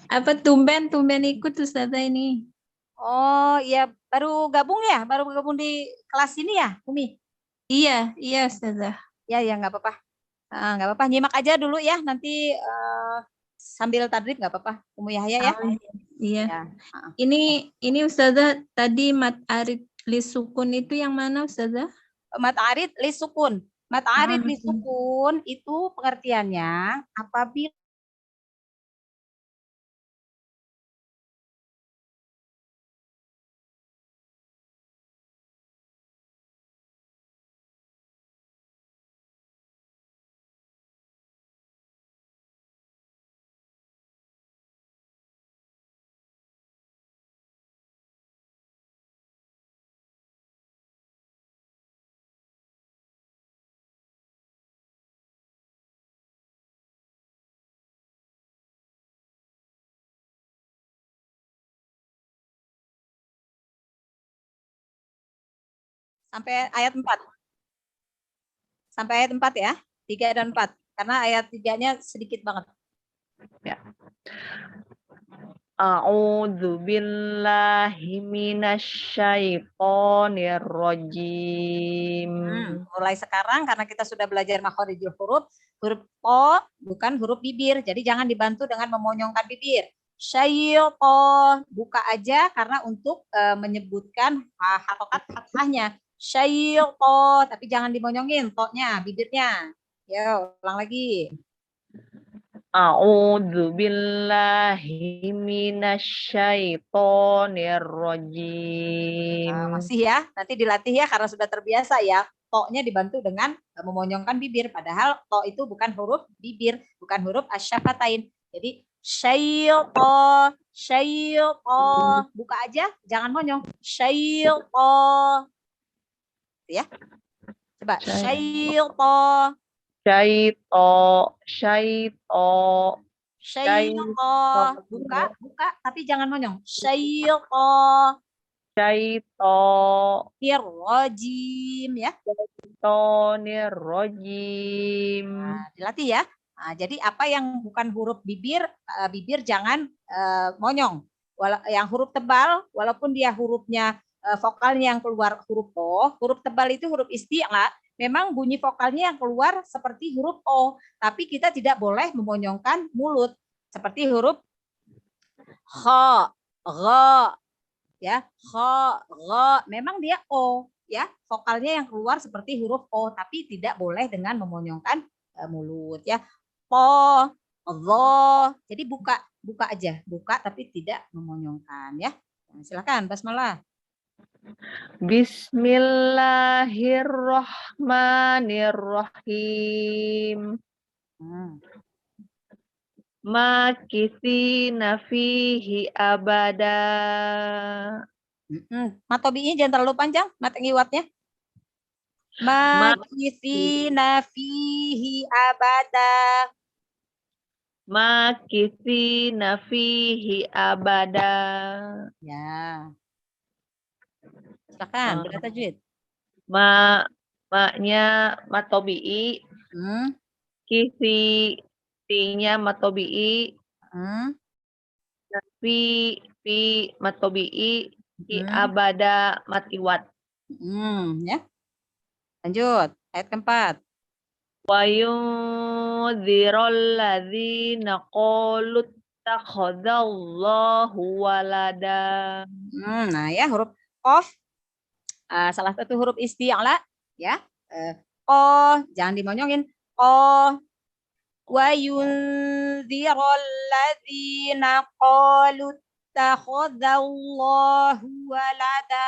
Apa tumben ikut Ustazah ini? Oh, iya, baru gabung ya? Baru gabung di kelas ini ya, Umi? Iya Ustazah. Ya, nggak apa-apa. Nggak apa-apa, nyimak aja dulu ya, nanti sambil tadrib nggak apa-apa, Umu Yahya ya. Iya. Ya. Ini Ustazah tadi mat arid Lisukun itu yang mana Ustazah? Mat arid li sukun. Mat arid li Ah. sukun itu pengertiannya apabila sampai ayat 4. Sampai ayat 4 ya. 3 dan 4. Karena ayat 3-nya sedikit banget. A'udzu billahi minasyaitonir rajim. Mulai sekarang karena kita sudah belajar makhorijul huruf, huruf o bukan huruf bibir. Jadi jangan dibantu dengan memonyongkan bibir. Syaiton buka aja karena untuk menyebutkan harokat fathahnya. Syaiton tapi jangan dimonyongin to-nya, bibirnya. Yo, ulang lagi. A'udzu billahi minasyaitonir rajim. Masih ya, nanti dilatih ya karena sudah terbiasa ya. To-nya dibantu dengan memonyongkan bibir. Padahal to itu bukan huruf bibir, bukan huruf asyafatain. Jadi syaiton, syaiton. Buka aja, jangan monyong. Syaiton. Ya. Coba syaiton. Syaiton. Buka tapi jangan monyong. Syaiton. Rojim ya. Rojim. Nah, dilatih ya. Nah, jadi apa yang bukan huruf bibir, bibir jangan monyong. Yang huruf tebal, walaupun dia hurufnya vokalnya yang keluar huruf O, huruf tebal itu huruf isti'la, memang bunyi vokalnya yang keluar seperti huruf O, tapi kita tidak boleh memonyongkan mulut seperti huruf kha, gha, ya, kha, gha, memang dia O, ya, vokalnya yang keluar seperti huruf O, tapi tidak boleh dengan memonyongkan mulut, ya, po, dho, jadi buka aja, buka tapi tidak memonyongkan, ya. Nah, silakan basmalah. Bismillahirrahmanirrahim. Makithina fihi abada. Matobi'nya jangan terlalu panjang, mat ngiwatnya. Makithina fihi abada. Makithina fihi abada. Ya. Silakan, beda tajwid. Maknya matobi'i. Kisi-nya matobi'i. Fi matobi'i. Ki abada matiwat. Ya. Lanjut, ayat keempat. Wa yunzirul ladzina qalu takhadzallahu walada. Nah ya, huruf qaf salah satu huruf isti'la ya. Jangan dimonyongin. Wa yunzirul ladzina qalu takhadzallahu walada.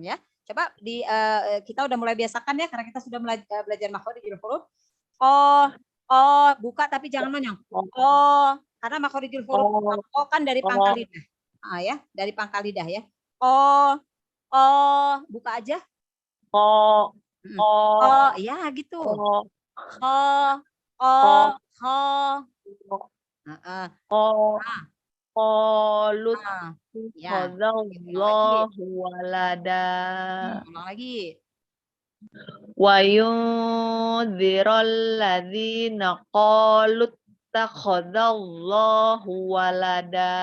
Ya. Coba kita udah mulai biasakan ya karena kita sudah belajar makhorijul huruf. Buka tapi jangan monyong. Karena makhorijul huruf kan dari pangkal lidah. Ya, dari pangkal lidah ya. Buka aja. Ya gitu. Qalut takhadzallahu walada. Ulang lagi. Wa yunzirul ladzina qalu takhadzallahu walada.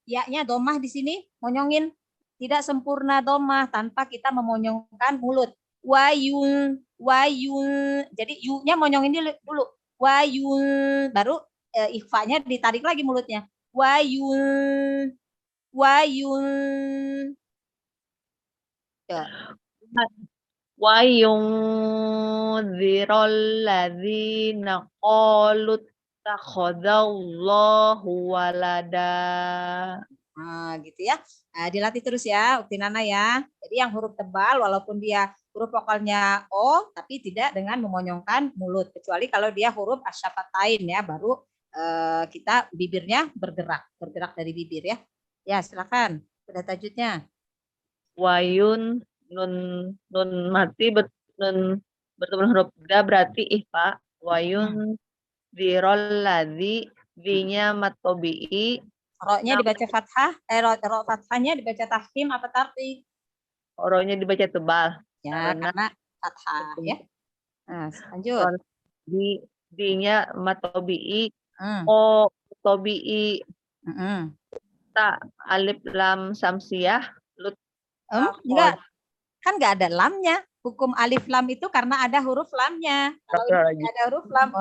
Ya-nya domah di sini monyongin tidak sempurna domah tanpa kita memonyongkan mulut. Wayun. Jadi yu-nya monyongin dulu. Wayun baru ikhfanya ditarik lagi mulutnya. Wayun. Ya. Wa yundzirul ladzina qalu takhadallahu walada. Nah, gitu ya. Nah, dilatih terus ya, Ukti Nana ya. Jadi yang huruf tebal walaupun dia huruf vokalnya O tapi tidak dengan memonyongkan mulut, kecuali kalau dia huruf asyafatain ya, baru kita bibirnya bergerak dari bibir ya. Ya, silakan. Sudah tajudnya. Wayun nun mati nun bertemu huruf da berarti ihfa. Wayun dirol ladzi dinya matobi'i. Ro-nya dibaca fathah, ro fathahnya dibaca tafkhim apa tarqiq? Oronya dibaca tebal. Ya, karena fathah ya. Nah, lanjut. Dinya matobi'i. Hmm. O tobi'i. Hmm. Ta alif lam samsiyah. Enggak. Kan enggak ada lamnya. Hukum alif lam itu karena ada huruf lamnya. Kalau ini ada huruf lam,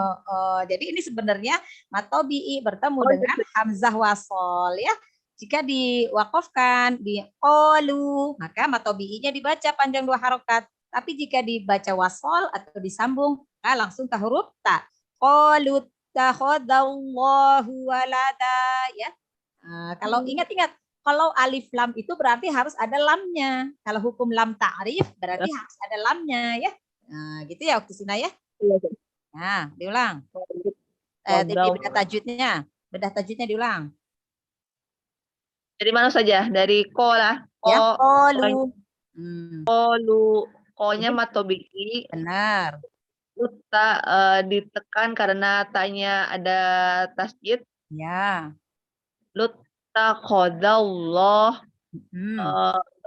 jadi ini sebenarnya matobi'i bertemu dengan hamzah wasol ya. Jika diwakafkan di olu, maka matobi'inya dibaca panjang 2 harokat. Tapi jika dibaca wasol atau disambung, langsung ke huruf ta. Qalu takhadallahu walada ya. Kalau ingat-ingat, kalau alif lam itu berarti harus ada lamnya. Kalau hukum lam ta'rif berarti harus ada lamnya ya. Nah, gitu ya Ukti Sina ya. Nah, diulang. Bedah tajudnya. Bedah tajudnya diulang. Dari mana saja? Dari ko lah. Ko, Ya, kolu. Ko-nya matobi'i. Benar. Ta ditekan karena tanya ada tasjid. Ya. Takhadallah.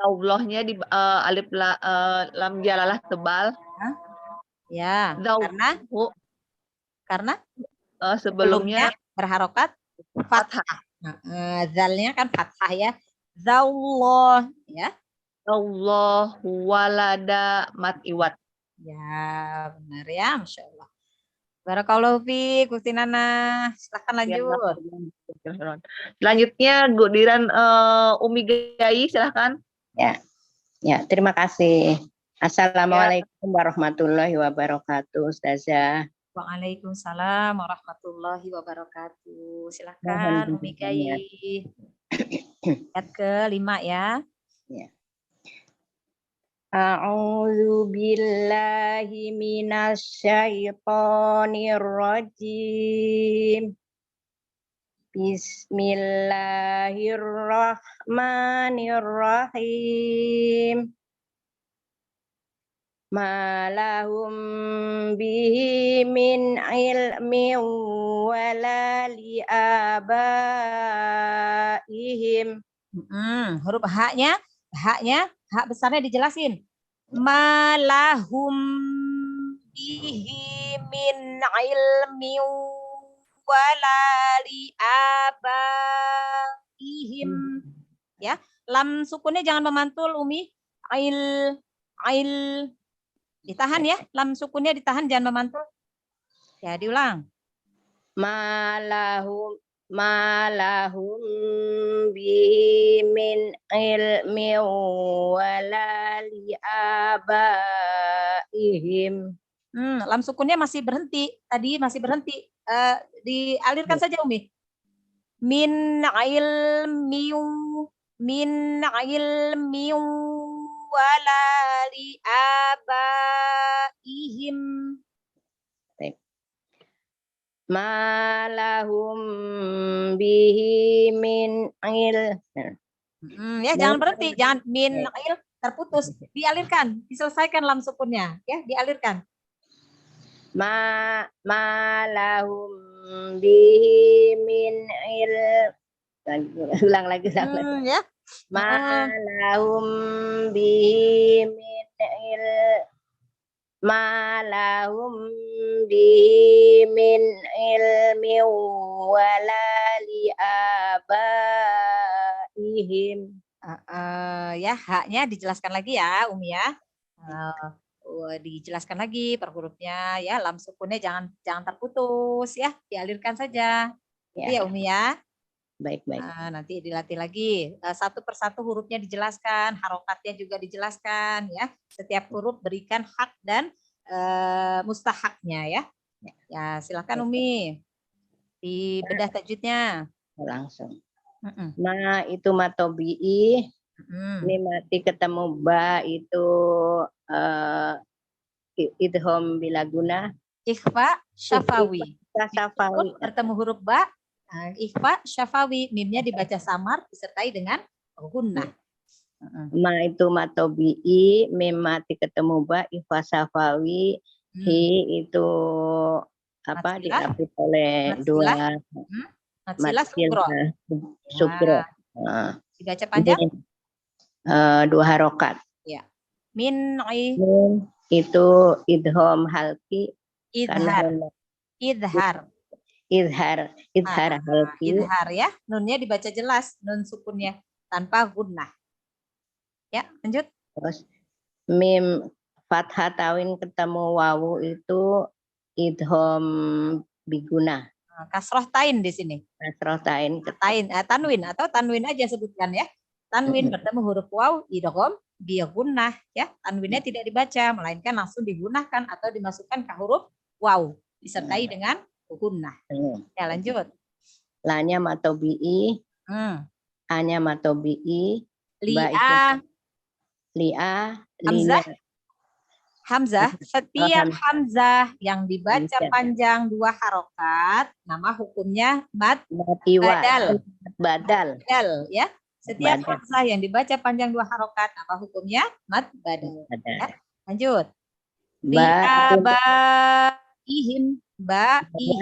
Allahnya di alif lam jalalah tebal. Ya. Karena sebelumnya berharokat fathah. Zalnya kan fathah ya. Zallah ya. Allah walada mat iwat. Ya, benar ya, Masya Allah. Barakallahu fiik, Ukti Nana. Silakan lanjut. Selanjutnya Gudiran Umi Gai, silakan. Ya, terima kasih. Assalamualaikum warahmatullahi wabarakatuh, Ustazah. Waalaikumsalam warahmatullahi wabarakatuh. Silakan Umi Gai. Ayat ke-5 ya. Ya. A'udzu billahi minasyaitonir rajim. Bismillahirrahmanirrahim. Ma lahum bihi min ilmin wala li abaihim. Huruf haknya, hak besarnya dijelasin. Malahum bihi min ilmi walali abaihim. Ya, lam sukunnya jangan memantul Umi. Ail ditahan ya, lam sukunnya ditahan jangan memantul. Ya, diulang. Malahum bihi min ilmi wala li abaihim. Lam sukunnya masih berhenti. Tadi masih berhenti. Dialirkan saja Umi. Min ilmi wala li abaihim. Malahum bihi min il. Ya, jangan berhenti, jangan min il terputus, dialirkan, diselesaikan lam sukunnya, ya, dialirkan. Malahum bihi min il. Ulang lagi. Ya. Malahum bihi min il. Malahum bihi min ilmi wala li abaihim. Ya, haknya dijelaskan lagi ya Umi ya. Dijelaskan lagi per hurufnya ya, lam sukunnya jangan terputus ya, dialirkan saja. Gitu ya Umi ya. Baik. Nah, nanti dilatih lagi. Satu persatu hurufnya dijelaskan, harokatnya juga dijelaskan ya. Setiap huruf berikan hak dan mustahaknya ya. Ya, silakan Umi. Dibedah tajwidnya. Langsung. Mm-mm. Ma itu matobi'i, mim mati ketemu ba itu idhom bila guna. Ikhfa syafawi. Syafawi. Bertemu huruf ba, ikhfa syafawi, mimnya dibaca samar disertai dengan gunnah. Ma itu matobi'i, mim mati ketemu ba, ikhfa syafawi, hi itu apa Matsilah. diapit oleh Matsilah. dua Matsilah sugro. sugro. Dibaca panjang? Dua harokat. Ya. Min Min itu idhom halki. idhar. Idhar. Halki. Idhar ya. Nunnya dibaca jelas, nun sukunnya tanpa gunnah. Ya, lanjut. Terus mim fathah tawin ketemu wawu itu idhom biguna. Kasroh tain di sini. Kasroh tain. Tanwin atau tanwin aja sebutkan ya. Tanwin bertemu huruf waw idgham bigunnah ya. Tanwinnya tidak dibaca melainkan langsung digunakan atau dimasukkan ke huruf waw disertai dengan gunnah. Ya, lanjut. Lanya matobi'i. Anya matobi'i. Li'a. Hamzah, setiap hamzah yang dibaca panjang dua harokat, nama hukumnya mad badal ya. Setiap hamzah yang dibaca panjang dua harokat, nama hukumnya mad badal. Ya. Lanjut. Ihim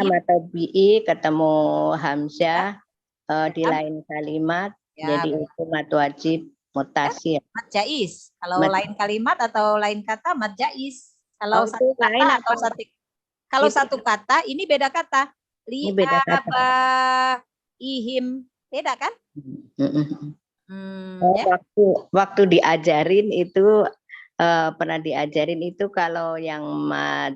matobi'i ketemu hamzah di lain kalimat, ya, jadi itu mad wajib mutasir. Mad jais. Kalau lain kalimat atau lain kata mad jais. Kalau satu kata lain atau satu kata ini beda kata. Ihim beda kan? Ya. Waktu diajarin itu pernah diajarin itu kalau yang mad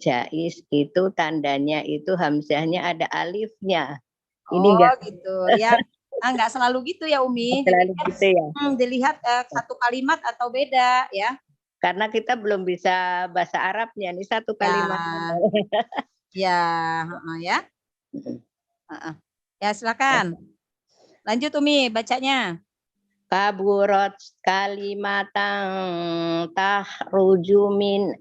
jais itu tandanya itu hamzahnya ada alifnya. Ini enggak gitu ya. Enggak selalu gitu ya Umi. Selalu gitu ya. Dilihat satu kalimat atau beda ya. Karena kita belum bisa bahasa Arabnya nih satu kalimat. Ya, ya silakan. Lanjut Umi bacanya. Kaburat kalimatan tahruju min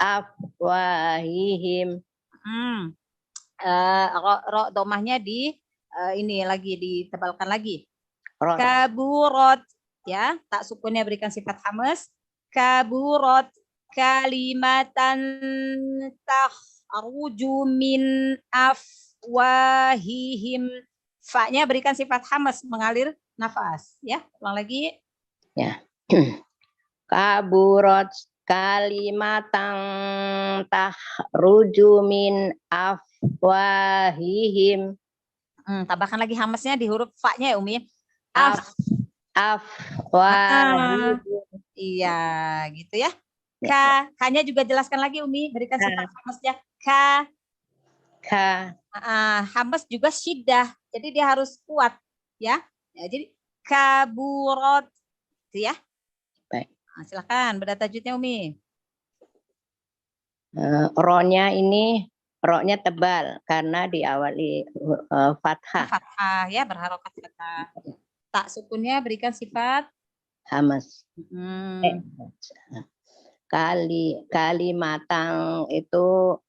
afwahihim. Domahnya di ini lagi ditebalkan lagi. Kaburat ya, tak sukunnya berikan sifat hamas. Kaburat kalimatan tahruju min afwahihim. Fa-nya berikan sifat hamas, mengalir nafas ya. Ulang lagi. Ya. Kaburat kalimatan tahruju min afwahihim. Tambahkan lagi hamasnya di huruf fa-nya ya Umi. Afwahihim. Iya, gitu ya. K-nya juga jelaskan lagi Umi, berikan sifat hamasnya. Hamas juga syiddah. Jadi dia harus kuat ya. Jadi kaburat itu ya. Baik. Nah, silakan beda tajwidnya Umi. Ro-nya tebal karena diawali fathah. Fathah ya, berharokat fathah. Tak sukunnya berikan sifat hamas. Kalimatang itu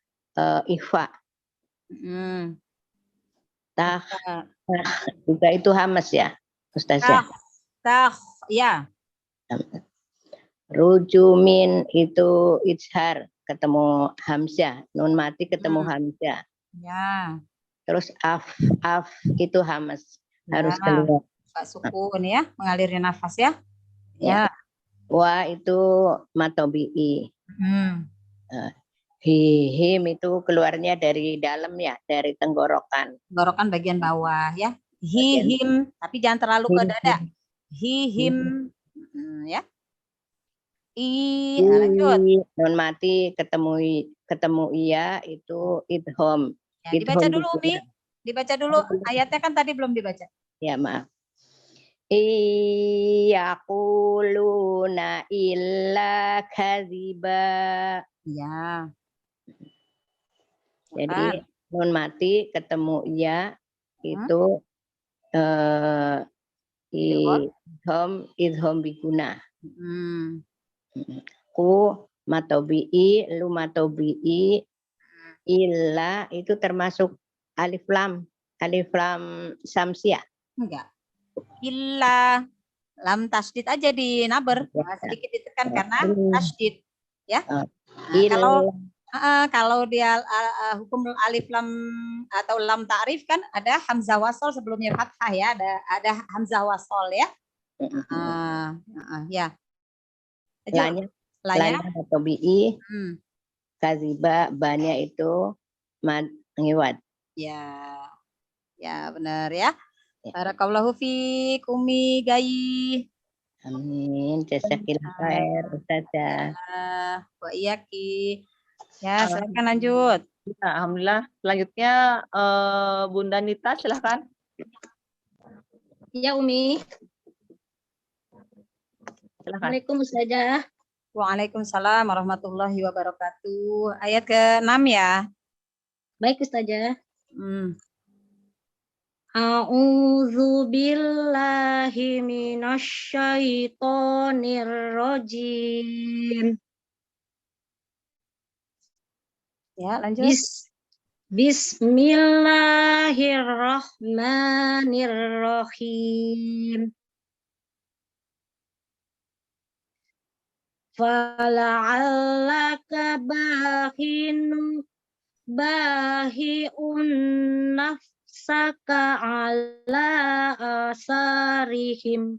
ikhfa. Juga itu hamas ya, Ustazah. Ya. Rujumin itu izhar ketemu hamzah, nun mati ketemu hamzah. Ya. Terus af itu hamas, harus keluar. Pak sukun ya, mengalirnya nafas ya. Ya. Wa itu matobi'i. Him itu keluarnya dari dalam ya, dari tenggorokan. Tenggorokan bagian bawah ya. Him, tapi jangan terlalu ke dada. Him, ya. Lanjut. Nun mati ketemu iya itu idhom. Ya, dibaca dulu Umi. Dibaca dulu ayatnya kan tadi belum dibaca. Ya, maaf. Iyaquluna illa kadziba. Ya. Jadi nun mati ketemu ya itu idhom biguna. Ku matobi'i, lu matobi'i, illa itu termasuk alif lam samsiah. Enggak. Illa lam tasdid aja di naber, sedikit ditekan karena tasdid, ya. Kalau dia hukum alif lam atau lam ta'rif kan ada hamzah wasol sebelumnya fathah ya, ada hamzah wasol ya. Ya. Lanya matobi'i, kaziba, bannya itu ngiwat. Ya. Ya, benar ya. Barakallahu fiik Umi Gayi. Amin. Jazakillah khair Ustazah. Wa iyaki. Ya, silakan lanjut. Alhamdulillah. Selanjutnya Bunda Nita, silahkan. Ya Umi. Silahkan. Assalamualaikum Ustazah. Waalaikumsalam warahmatullahi wabarakatuh. Ayat ke-6 ya. Baik Ustazah. A'udzu billahi minasyaitonir rajim. Ya, lanjut. Bismillahirrahmanirrahim. Fala'allaka bahi'un nafsaka ala asarihim.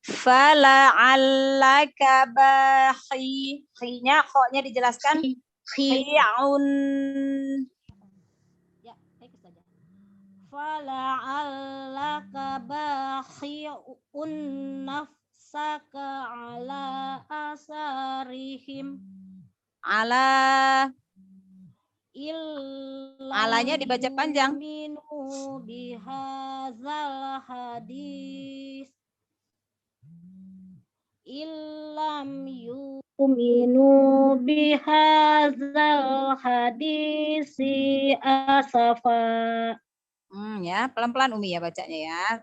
Fala'allaka bahi-nya kho-nya dijelaskan. Khi'un. Ya, baik saja. Fala'allaka bahi'un nafsaka ala asarihim. Alanya dibaca panjang. Minu bihazal hadis. Illam yu'minu bihazal hadisi asafa. Ya, pelan-pelan Umi ya bacanya ya.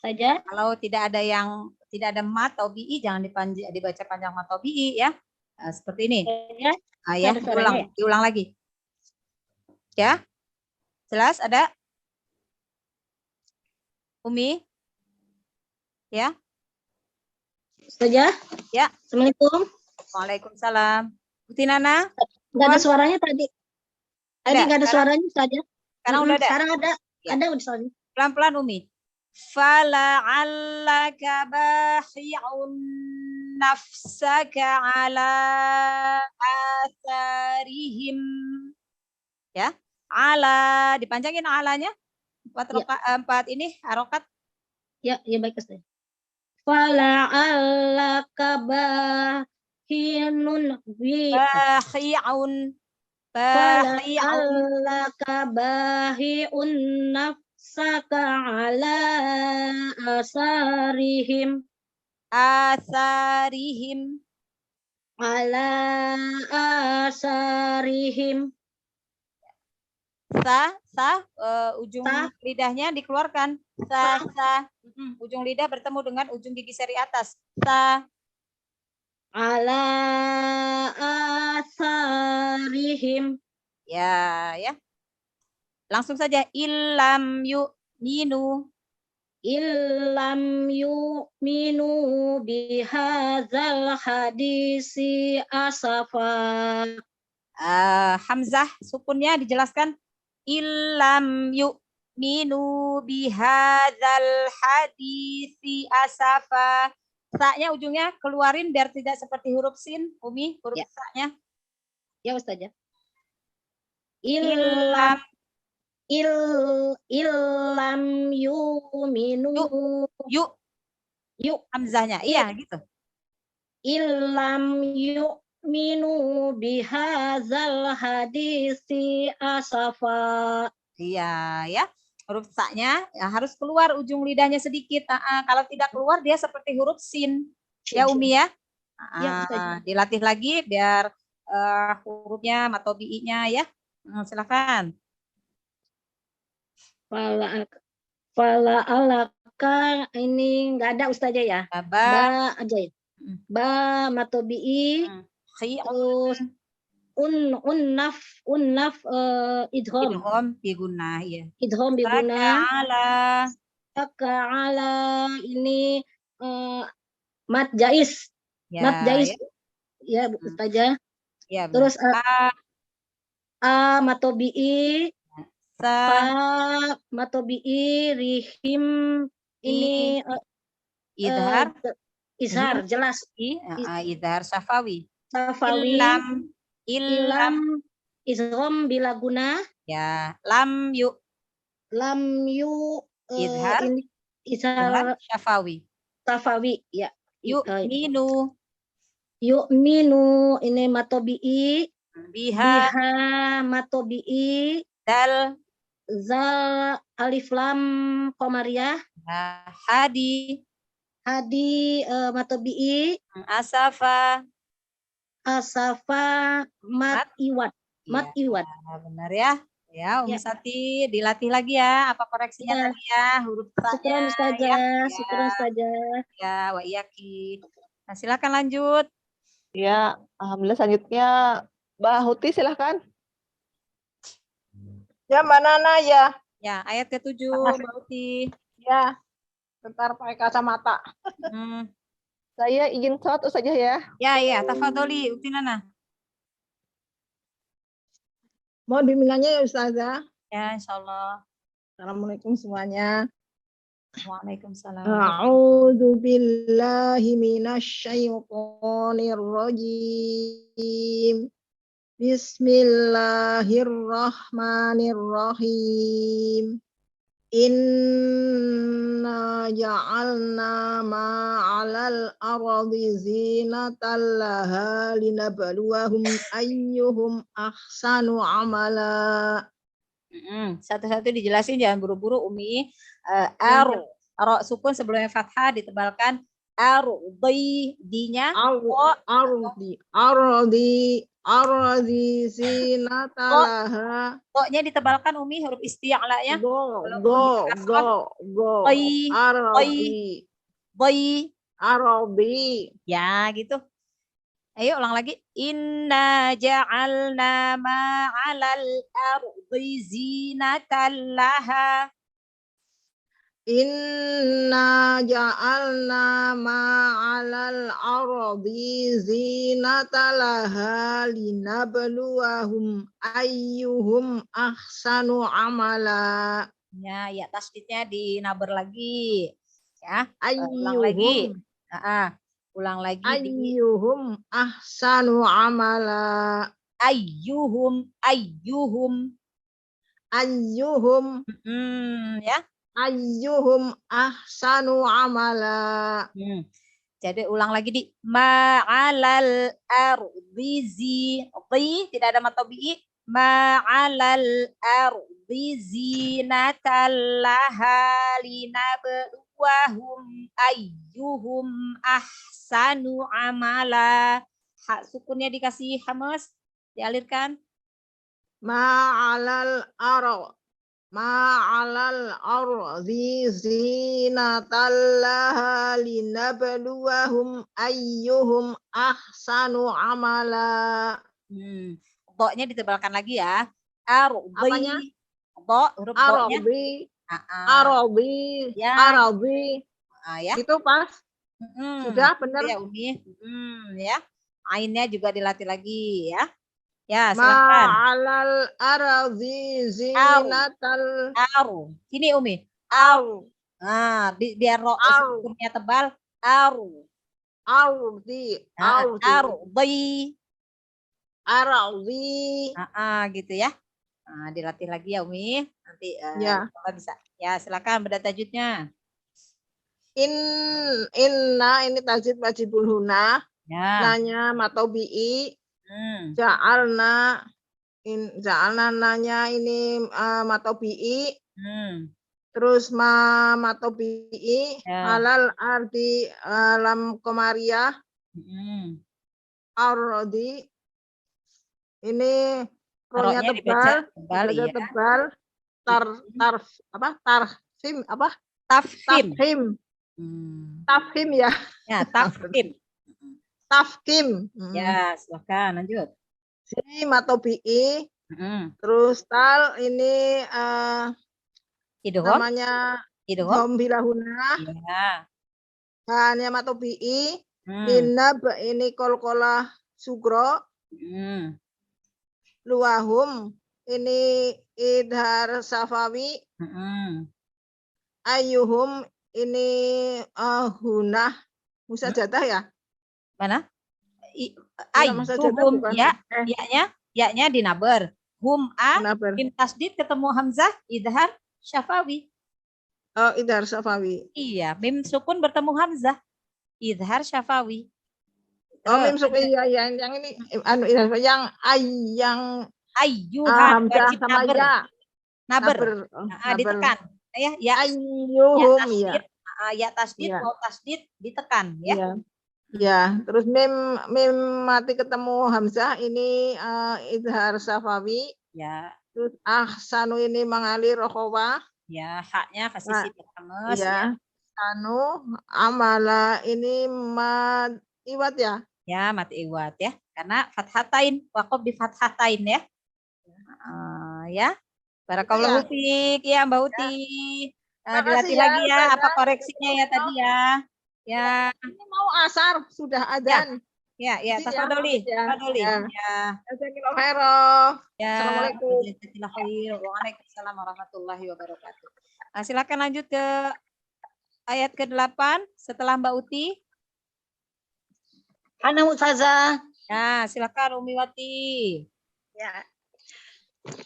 Saja. Kalau tidak ada mat atau bi'i jangan dibaca panjang mat atau bi'i ya. Seperti ini. Ya, diulang lagi. Ya. Jelas ada? Umi? Ya. Saja? Ya. Assalamualaikum. Waalaikumsalam. Putih Nana? Enggak ada suaranya tadi. Tadi enggak ada suaranya saja. Sekarang udah ada. Sekarang ada. Ya. Ada udah suaranya. Pelan-pelan Umi. Fala'allaka bahi'un nafsaka ala atharihim. Ya. Ala dipanjangin alanya. 4 ini harokat. Ya, ya baik Ustaz. Fala'allaka bahi'un fala'allaka bahi'un nafsaka ala asarihim. Ala asarihim. Ujung lidahnya dikeluarkan. Ujung lidah bertemu dengan ujung gigi seri atas. Ala asarihim. Ya. Langsung saja. Illam yu'minu bihadzal hadisi asafa. Hamzah sukunnya dijelaskan. Illam yu'minu bihadzal hadisi asafa. Sa-nya ujungnya keluarin biar tidak seperti huruf sin, Umi, huruf sa-nya. Ya Ustazah. Illam yu'minu. Yuk hamzahnya. Iya, gitu. Illam yu'minu bihadzal hadisi asafa. Iya, ya. Huruf sa-nya ya, harus keluar ujung lidahnya sedikit. Kalau tidak keluar dia seperti huruf sin. Ya Umi ya. Ya, Ustazah. Dilatih lagi biar hurufnya atau bi-nya ya. Silakan. Fala alaka ini enggak ada Ustazah ya. Ba aja ya. Ba matobi'i terus unnaf idgham. Idgham biguna ya. Idgham biguna. Ala ini mat jais. ya, Mat jais. ya. Ya, Ustazah. Ya, Terus a matobi'i sa matobi'i rihim ini idhar izhar jelas idhar safawi. safawi ilam izgham bila guna ya lam yu idhar ini izhar safawi ya minu ini matobi'i biha matobi'i dal zal alif lam qamariyah hadi matobi'i asafa mat iwat benar ya. Ya, Umi Sati dilatih lagi ya. Apa koreksinya tadi ya? Huruf Syukran Ustazah. Syukran Ustazah. Ya, wa iyaki. Nah, silakan lanjut. Ya, alhamdulillah selanjutnya Mbak Huti silahkan. Ya Mbak Nana ya. Ya, ayat ke-7 Mbak Huti. Ya. Bentar pakai kacamata. Saya izin sholat Ustazah ya. Ya, tafadholi Uti Nana. Mohon bimbingannya ya Ustazah. Ya, insyaallah. Assalamualaikum semuanya. Waalaikumsalam. A'udzu billahi minasyaitonir rajim. Bismillahirrahmanirrahim. Inna ja'alna ma'alal ardi zinatan laha linabluwahum ayyuhum ahsanu amala. Satu-satu dijelasin, jangan buru-buru Umi. Ro sukun sebelumnya fathah ditebalkan dinya ardi zinatalaha. Koknya ditebalkan Umi, huruf isti'la ya. Arabi. Ya, gitu. Ayo ulang lagi. Inna ja'alna ma'alal ardi zinatan laha. Inna ja'alna ma'alal ardi zinatan laha linabluwahum ayyuhum ahsanu amala. Ya, tasdidnya dinabar lagi. Ya, ulang lagi. Ulang lagi. Ayyuhum ahsanu amala. Ayyuhum. Ya. Ayyuhum ahsanu amala. Jadi ulang lagi di ma'alal ardi tidak ada matobi'i. Ma'alal ardi zinatan laha linabluwahum ayyuhum ahsanu amala. Hak sukunnya dikasih hamas, dialirkan. Ma'alal ardi zinatan laha linabluwahum ayyuhum ahsanu amala. Doknya ditebalkan lagi ya. Ardi. Dok, huruf doknya. Arabi. Ya. Arabi. Ya. Itu pas. Sudah benar. Ya, Umi. Ya. Ainnya juga dilatih lagi ya. Ya, silakan. Ma'alal ardi zinatal. Ini Umi. Biar ro sukunnya tebal. Ardi. Gitu ya. Dilatih lagi ya Umi. Nanti bisa. Ya, silakan beda tajwidnya. Inna ini tajwid wajibul huna. Ya. Nanya matobi'i. Ja'alna ja'alnanya ini matobi'i, Hmm. terus matobi'i Ya. alal ardi lam komariyah Hmm. ardi, ini rohnya Roknya dibaca tebal, tebal, dibaca iya. tebal, tarfim apa? Tafhim. Tafhim, Hmm. tafhim ya, Ya, tafhim. tafkim. Ya, silakan lanjut. Si matobi'i, Hmm. terus tal ini Idgham. namanya Idgham. dhom bilahuna, Ya. hanya matobi'i, Hmm. minab ini kolkolah sugro, Hmm. luwahum ini idhar safawi, Hmm. ayuhum ini hunah musajadah ya? Mana? Iya, musajadah Ayyuhum bukan? ya, ya-nya dinaber. Hum a Benar. mim tasdid ketemu hamzah idhar syafawi. Oh, idhar safawi. Iya, mim sukun bertemu hamzah idhar syafawi. Oh, mim Terus, sukun iya yang ini yang ayyuhan hamzah wajib sama naber. ya. Naber. Oh, Ditekan. Ya ayyuhum ya. tasdid, ya tasdid, Iya. mau tasdid ditekan ya. Iya. Ya, terus mim mati ketemu hamzah ini idhar safawi. Ya, Terus ahsanu ini mengalir rokhawah. ya haknya kasih Nah, sifat hamas ya. Ya. Anu amala ini mad iwat ya. Ya, mati iwat ya. Karena fathatain, waqaf di fathatain ya. Ya. Barakallahu fiik ya Mbak Uti. Dilatih ya, lagi ya Ustazah. apa koreksinya ya tadi ya. Ya. Ini mau asar sudah adzan. Ya, tafadholi. Tafadholi. Ya. Jazakallahu khairan. Ya. Assalamualaikum. Jazakallahu khairan. Waalaikumsalam warahmatullahi wabarakatuh. Nah, silakan lanjut ke ayat ke-8 setelah Mbak Uti. Ana Ustazah. Ya, silakan Umiwati. Ya.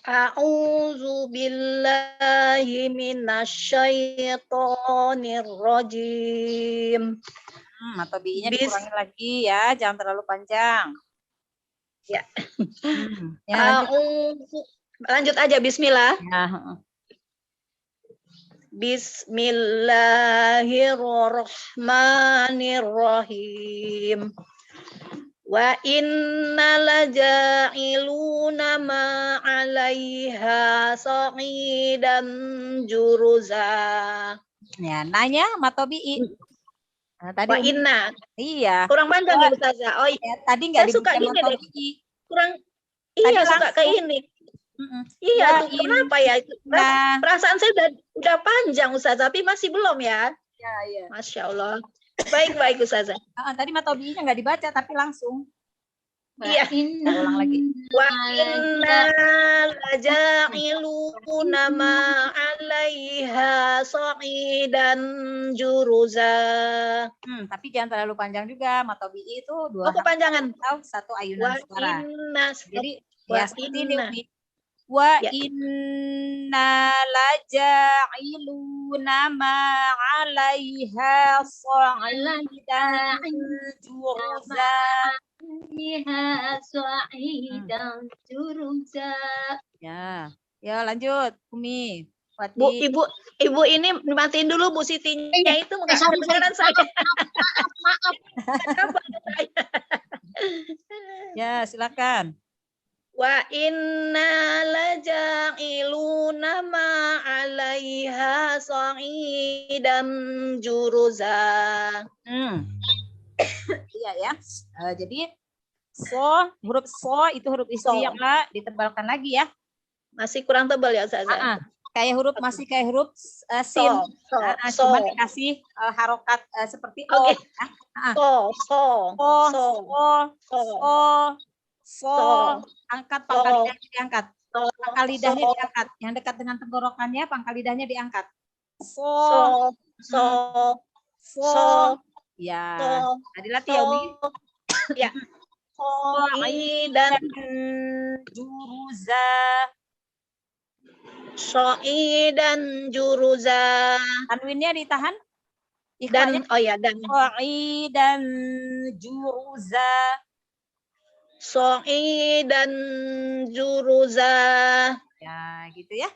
A'udzu billahi minasyaitonir rajim. Atau bi-nya dikurangin lagi ya, jangan terlalu panjang. Ya. Ya, lanjut aja bismillah. Ya. Bismillahirrahmanirrahim. Wa inna laja'iluna ma 'alaiha sa'idan juruza. Ya, nanya matobi'i. Nah, tadi Wa inna. Iya. Kurang panjang ya Ustazah. Oh iya. Ya, tadi enggak suka dibaca gini deh. matobi'i. Kurang iya Tadi suka ke langsung. ini. Iya tuh kenapa ya? Perasaan saya udah panjang Ustazah, tapi masih belum ya. Ya. Masya Allah. Baik Ustazah. Tadi matobi'inya enggak dibaca tapi langsung. Iya. Ulang lagi. Wa inna laja'iluna ma 'alaiha sa'idan juruza. Tapi jangan terlalu panjang juga. Matobi'i itu 2 kepanjangan. Satu ayunan suara. Jadi ya seperti ini Umi. Wa inna laja'iluna ma 'alaiha sa'idan juruza. Ya lanjut Umi. Bu, ibu ini matiin dulu Bu Sitinya itu enggak kedengaran saya. Maaf. Ya, silakan. Wa inna laja'iluna ma 'alaiha sa'idan juruza. Iya ya. Jadi huruf so itu huruf isti'la ditebalkan lagi ya. Masih kurang tebal ya Ustazah. Kayak huruf sin. Cuma dikasih harokat seperti o. So. Angkat pangkal lidahnya diangkat. Pangkal lidahnya diangkat. Yang dekat dengan tenggorokannya pangkal lidahnya diangkat. So. Ya. Dilatih ya Umi. Ya. Dan juruza. Sa'idan juruza. Tanwinnya ditahan. Dan dan sa'idan juruza. dan juruza. Ya, gitu ya.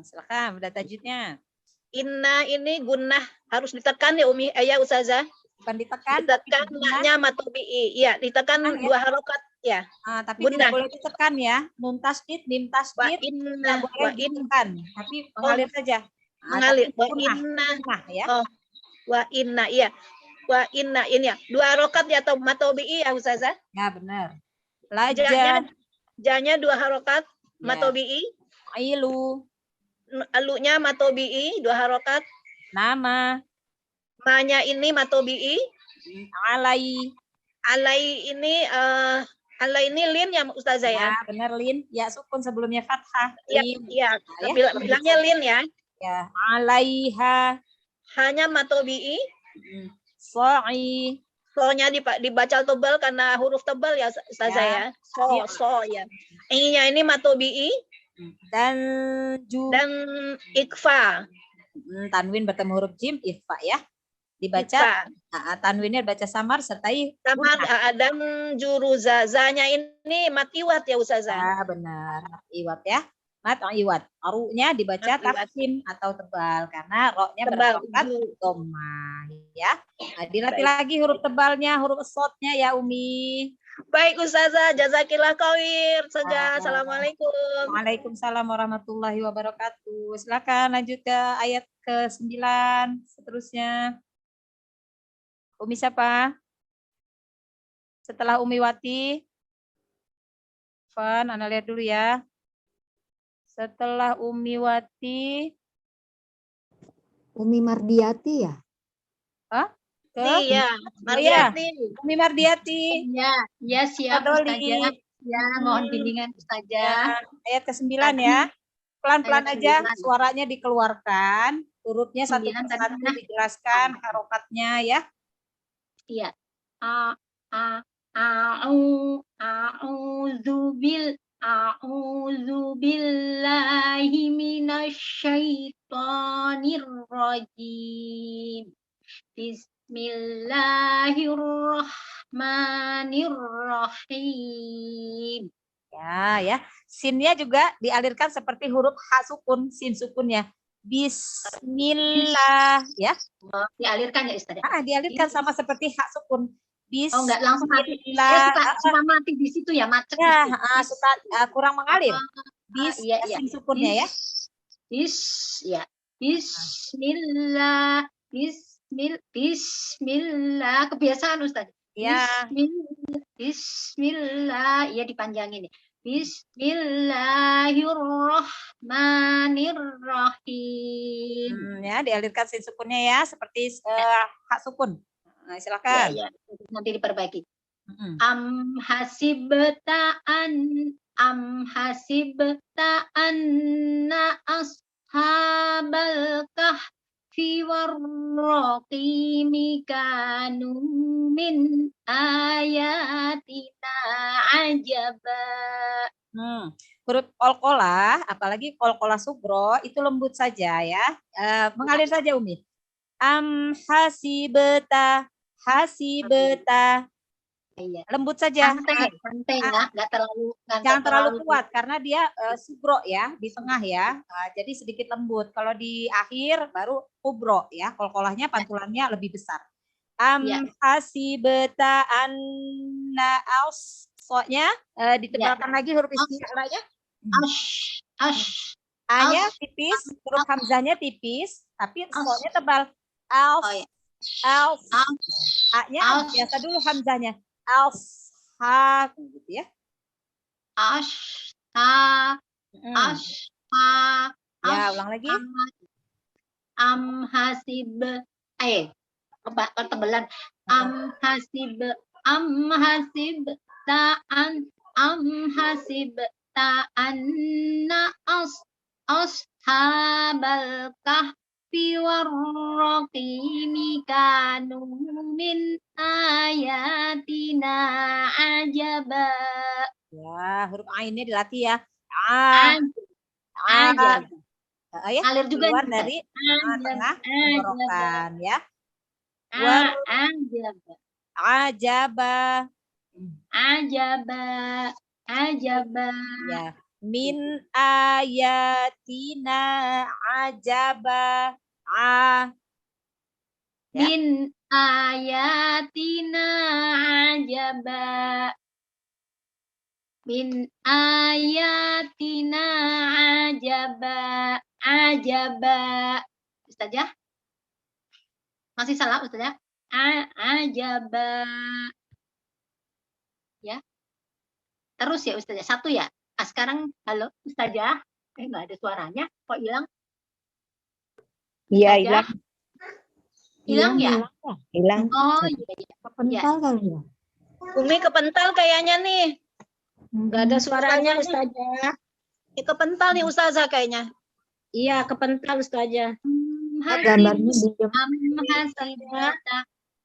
Silakan, udah tajwidnya. Inna ini gunnah harus ditekan ya Umi, ya Ustazah. Bukan ditekan, ditekan naknya matobi'i. Iya, ditekan ya. 2 harokat ya. Tapi tidak boleh ditekan ya. Nun tasdid, mim tasdid, tidak boleh ditekan. Tapi mengalir saja. Mengalir. Wa inna. Ya. Oh, wa inna, iya. Wa inna ini ya. 2 harokat ya atau matobi'i ya Ustazah? Ya, benar. Laja. Janya 2 harokat matobi'i. Ailu. Alunya matobi'i 2 harokat. Nama. Ma-nya ini matobi'i. Alai. Alai ini lin ya Ustazah ya? Ya, benar lin. Ya, sukun sebelumnya fathah. Iya, bilangnya lin ya. Ya, alaiha. Hanya matobi'i. So'i. So-nya dibaca tebal karena huruf tebal ya Ustazah ya. So ya. Nya ini matobi'i. Dan ikfa. Tanwin bertemu huruf jim, ikfa ya. Dibaca, tanwinnya baca samar sertai samar. Dan juruza. Za-nya ini matiwat ya Ustazah. Ya, benar. Matiwat ya. Matiwat. Arunya dibaca taksim atau tebal karena ro-nya berharokat dhamma ya. Nah, dilatih lagi huruf tebalnya, huruf shadnya ya Umi. Baik Ustazah, jazakillah khair. Assalamualaikum. Waalaikumsalam warahmatullahi wabarakatuh. Silakan lanjut ke ayat ke-9 seterusnya. Umi siapa? Setelah Umi Wati. Fan, Anda lihat dulu ya. Setelah Umi Wati. Umi Mardiati ya? Hah? Iya, Mardiati. Umi Mardiati. Ya siap Ustazah. Ya, mohon bimbingan Ustazah. Ayat ke-9 ya. Pelan-pelan aja suaranya dikeluarkan. Hurufnya satu persatu dijelaskan, harokatnya ya. Iya. A'udzu billahi minasyaitonir rajim. Bismillahirrahmanirrahim. Ya. Sinnya juga dialirkan seperti huruf ha sukun, sin sukunnya. Bismillah ya. Dialirkan ya Ustazah? Dialirkan sama seperti hak sukun. Enggak langsung mati. Suka mati di situ ya, macet. Ya, suka kurang mengalir. Sin sukunnya ya. Bismillah. Bismillah. Kebiasaan Ustaz. Ya. Bismillah. Iya dipanjangin ya. Bismillahirrahmanirrahim. Ya, dialirkan sin sukunnya ya, seperti hak sukun. Nah, silakan. Ya. Nanti diperbaiki. Am hasibta anna ashabal kahfi warraqimi kanu min ayatina ajaba. Huruf qalqalah, apalagi qalqalah sugro itu lembut saja ya. Mengalir saja Umi. Am hasibta. Iya. Lembut saja. Santai ya, jangan terlalu kuat karena dia sugro ya, di tengah ya. Jadi sedikit lembut. Kalau di akhir baru kubro ya. Qalqalahnya pantulannya lebih besar. Am hasibta anna so-nya ditebalkan lagi huruf istilahnya. A-nya tipis, huruf hamzahnya tipis, tapi so-nya tebal. A-nya biasa dulu hamzahnya. Gitu ya. Ya, ulang lagi. Am hasib tebelan. Am hasib ta'anna ashabal kahfi warraqimi kanu min ayatina ajaba. Ya, huruf ainnya dilatih ya. Alir juga keluar dari tengah tenggorokan ya. Ajaba. Ajaba. Ajaba. Ya. Min ayatina ajaba. Ya. Min ayatina ajaba. Min ayatina ajaba. Ajaba. Ustazah? Masih salah Ustazah? Ajaba. Ya. Terus ya Ustazah, satu ya. Nah, sekarang halo Ustazah. Nggak ada suaranya, kok hilang? Iya, Ustazah? hilang. Hilang ya? Hilang. Oh iya. Kepental kali ya? Umi kepental kayaknya nih. Nggak ada suaranya Ustazah. Ya, kepental nih Ustazah kayaknya. Iya, kepental Ustazah. Gambarnya diem.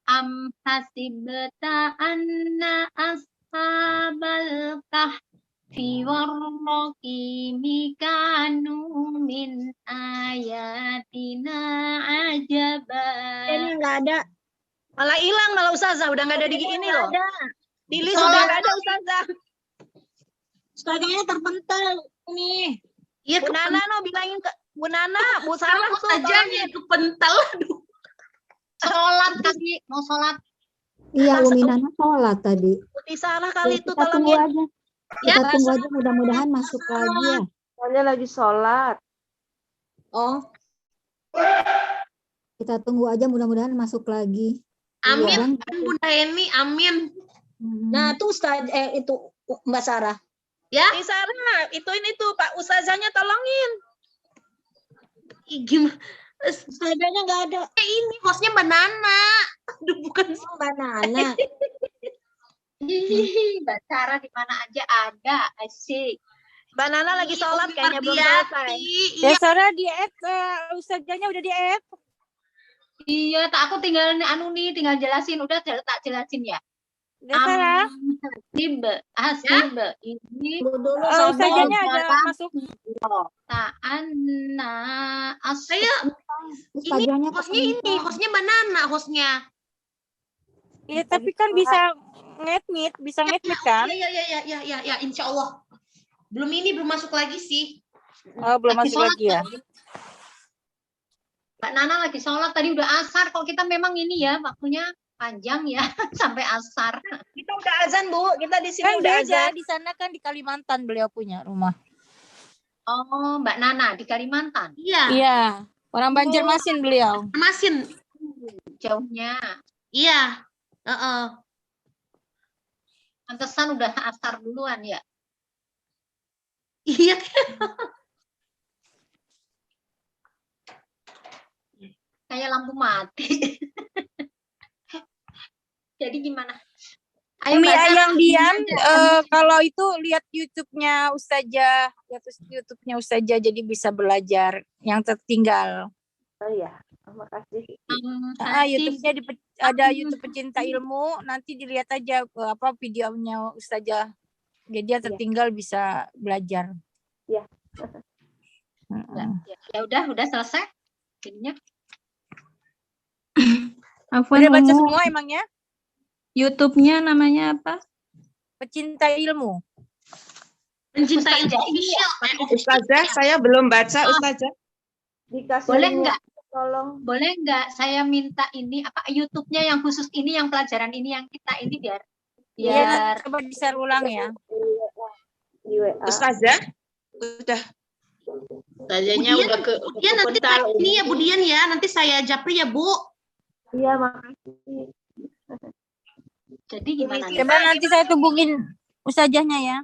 Am hasibta anna ashabal kahfi warraqimi kanu min ayatina ajaba. Ini nggak ada. Malah hilang malah Ustazah, udah nggak ada di ini loh. Di list Sholat. udah nggak ada Ustazah. Ustazahnya terpental nih. Iya, Bu Nana no bilangin ke Bu Nana, Bu Sarah tuh. Ustazahnya kepental. Sholat tadi, mau sholat. Iya, Umi Nana sholat tadi. Putih Sarah kali itu Kita tunggu tolongin. aja. Kita tunggu aja, mudah-mudahan masuk lagi ya. Soalnya lagi sholat. Oh, Kita tunggu aja, mudah-mudahan masuk lagi. Amin, Bunda Eni, amin. nah tuh itu Mbak Sarah. Ya, Putih Sarah, ini tuh Pak Ustazahnya tolongin. gimana? Ustazahnya nggak ada. Ini hostnya Mbak Nana. Aduh, bukan Mbak Nana. Mbak Sarah di mana aja ada, asik. Mbak Nana lagi sholat kayaknya belum selesai. Ya, Sarah di-add, Ustazahnya udah di-add. Iya, tak aku tinggal tinggal jelasin, udah tak jelasin ya. Udah, Sarah. Hasib, ini Ustazahnya ada masuk. Ta'anna Ustazahnya hostnya Mbak Nana, hostnya. Iya, tapi kan bisa nge-meet kan? Ya, insya Allah. Belum masuk lagi sih. Oh, belum masuk lagi ya. Mbak Nana lagi sholat, tadi udah asar. Kalau kita memang ini ya, waktunya panjang ya, sampai asar. Kita udah azan, Bu. Kita di sini Kan udah beda, azan. di sana kan di Kalimantan beliau punya rumah. Oh, Mbak Nana di Kalimantan. Iya, orang Banjarmasin beliau. Masin. Jauhnya. Iya. Pantesan udah asar duluan ya. Iya. Kayak lampu mati. Jadi gimana? Ayo, Umi Mbak Sarah, Ayang Dian, gimana? kalau itu lihat YouTube-nya Ustazah, jadi bisa belajar yang tertinggal. Oh iya, terima kasih. YouTube-nya ada YouTube pecinta ilmu, nanti dilihat aja videonya Ustazah. Jadi dia tertinggal bisa belajar. Iya. Ya udah selesai. Jadinya. Udah baca semua emangnya? YouTube-nya namanya apa? Pecinta ilmu. Pencinta Ustazah, saya belum baca Ustazah. Dikasih Boleh nggak? Tolong. Boleh nggak saya minta ini YouTube-nya yang khusus ini, yang pelajaran ini, yang kita ini biar Iya, coba di-share ulang ya. Di WA. Ustazah, udah. Ustazahnya udah ke nanti ini ya Bu Dian ya, nanti saya japri ya Bu. Iya, makasih. Jadi gimana nih? Coba nanti saya hubungin Ustazahnya ya.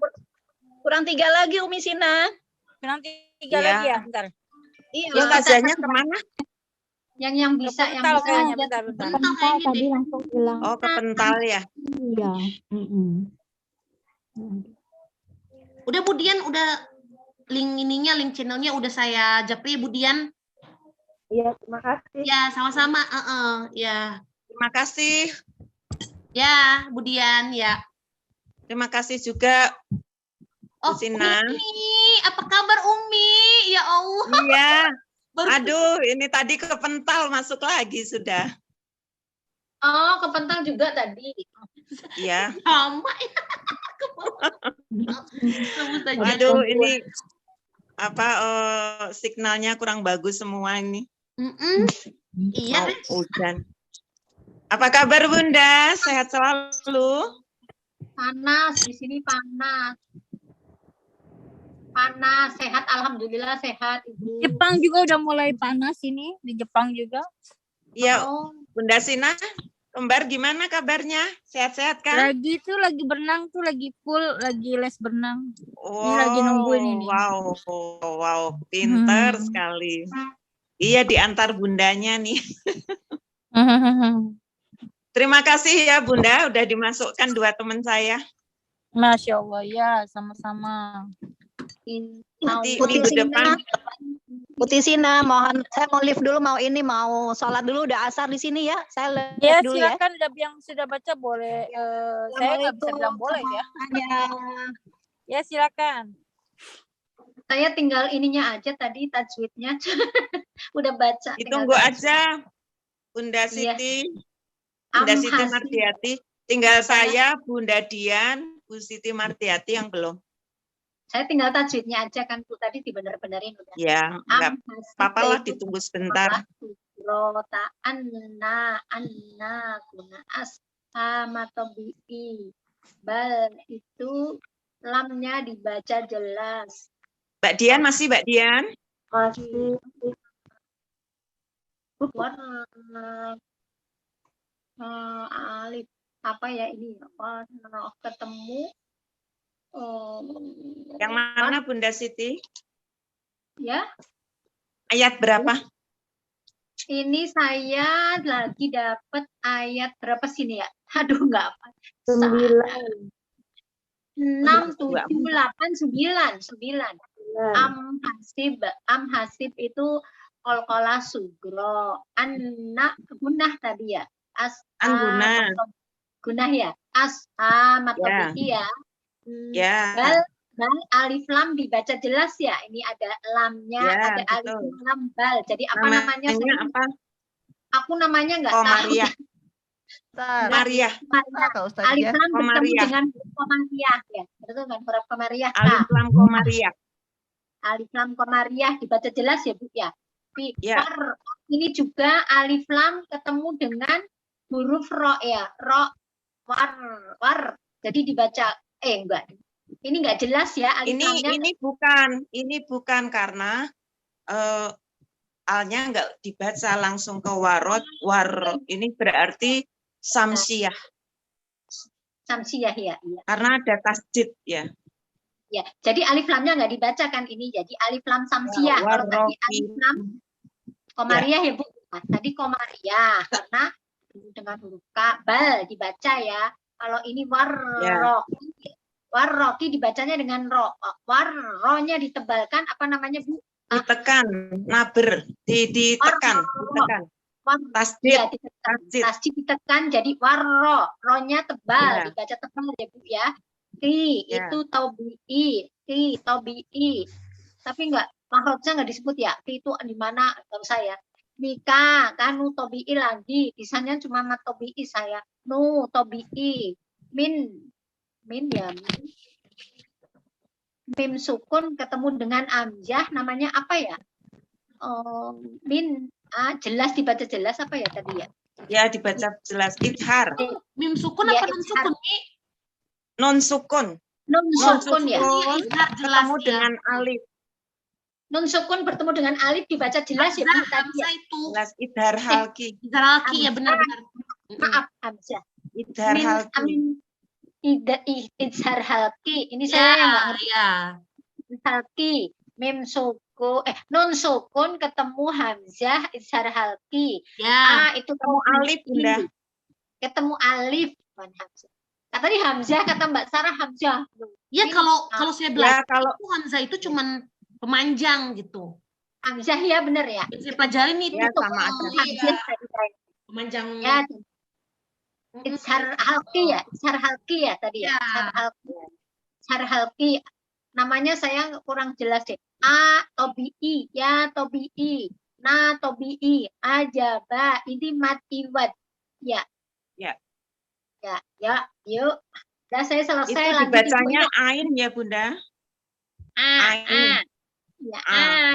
Kurang 3 lagi Umi Sina. Kurang 3 lagi ya, bentar. Iya, Ustazahnya kemana? Yang bisa, yang Kepental bisa. kayaknya, bentar. Kepental tadi langsung hilang. Oh, kepental ya. Iya. Udah Bu Dian, udah link channelnya udah saya japri Bu Dian. Iya, terima kasih. Ya, sama-sama. Ya. Terima kasih. Ya, Bu Dian, ya. Terima kasih juga. Oh, Sina. Umi, apa kabar Umi? Ya Allah. Iya. Aduh, ini tadi kepental masuk lagi sudah. Oh, kepental juga tadi. Iya. Sama ya. Waduh, ini apa signalnya kurang bagus semua ini. Iya. Mau hujan. Apa kabar Bunda? Sehat selalu? Panas di sini panas. Panas, sehat, alhamdulillah sehat Ibu. Jepang juga udah mulai panas ini, di Jepang juga. Iya, Bunda Sina, kembar gimana kabarnya? Sehat-sehat kan? Lagi berenang tuh, lagi full, lagi les berenang. Ini lagi nungguin ini. Wow, pinter sekali. Iya, diantar bundanya nih. Terima kasih ya Bunda, udah dimasukkan 2 teman saya. Masya Allah, ya sama-sama. Putih Sina, mohon saya mau live dulu, mau sholat dulu, udah asar di sini ya. Saya live Ya dulu silakan, yang sudah baca boleh. Saya nggak bisa bilang boleh ya. Ya silakan. Saya tinggal ininya aja tadi tajwidnya. Udah baca. Ditunggu aja Bunda Siti. Bunda Siti Mardiati. Tinggal saya, Bunda Dian, Bu Siti Mardiati yang belum. Saya tinggal tajwidnya aja kan Bu, tadi dibener-benerin udah. Ya, enggak apa-apa lah, ditunggu sebentar. Rota anna guna sama tobi'i. Bal itu lamnya dibaca jelas. Mbak Dian masih Mbak Dian? Masih. Alif apa ya ini? Ketemu. Yang mana Bunda Siti? Ya. Ayat berapa? Ini saya lagi dapat ayat berapa sini ya? Aduh nggak apa. 9. 6, 7, 8, 9. Am hasib itu qalqalah sugro. Anak gunah tadi ya. Gunah ya. Matobi ya. Ya. Bal alif lam dibaca jelas ya. Ini ada lamnya, ada alif lam bal. Jadi apa namanya? Apa? Aku namanya nggak tahu. Maria. Maria. Alif lam bertemu dengan komariah ya. Betul kan? Huruf komariah. Alif lam komariah. Alif lam komariah dibaca jelas ya Bu ya. Ya. Ini juga alif lam ketemu dengan huruf ro ya. Ro war. Jadi dibaca enggak. Ini enggak jelas ya alif lamnya. Ini bukan karena alnya enggak dibaca langsung ke warot. Ini berarti samsiah. Samsiah ya. Karena ada tasdid ya. Ya, jadi alif lamnya enggak dibaca kan ini. Jadi alif lam samsiah. Kalau tadi alif lam komariah ya Bu. Nah, tadi komariah karena dengan huruf kabal dibaca ya. Kalau ini warroki dibacanya dengan ro. Warronya ditebalkan apa namanya Bu? Ditekan, naber, ditekan. Tasdid. Tasdid ditekan jadi warro. Ronya tebal, dibaca tebal ya Bu ya. Itu tobi'i. Tapi enggak, mahrojnya enggak disebut ya. Itu di mana kalau saya. Mika, kanu tobi'i lagi. Disanya cuma matobi'i saya. Nu tobi'i. Min ya. Mim sukun ketemu dengan amjah namanya apa ya? Jelas dibaca jelas apa ya tadi ya? Ya dibaca jelas. Idhar. Mim sukun apa non sukun nih? Non sukun. Non sukun ya. Ketemu dengan alif. Non sukun bertemu dengan alif dibaca jelas ya Bu tadi ya. Jelas idhar halki. Idhar halki ya benar-benar. Maaf amjah. Idhar halki. Izhar halki. Ini saya enggak ngerti. Ya. Halki. Mim sukun nun sukun ketemu hamzah izhar halki. Ya. Itu ketemu alif Bunda. Ketemu alif bukan hamzah. Tadi hamzah kata Mbak Sarah hamzah. Ya kalau saya belajar itu hamzah itu cuman pemanjang gitu. Hamzah ya benar ya. Saya pelajarin itu sama aja. Pemanjang. Ya. Izhar halki ya tadi ya. Izhar halki. Namanya saya kurang jelas deh. Tobi'i, ya tobi'i, na tobi'i, ajaba, ini matiwat. Ya. Yuk. Udah saya selesai. Itu Lanjut dibacanya Ibu. ain ya Bunda. A. Ya,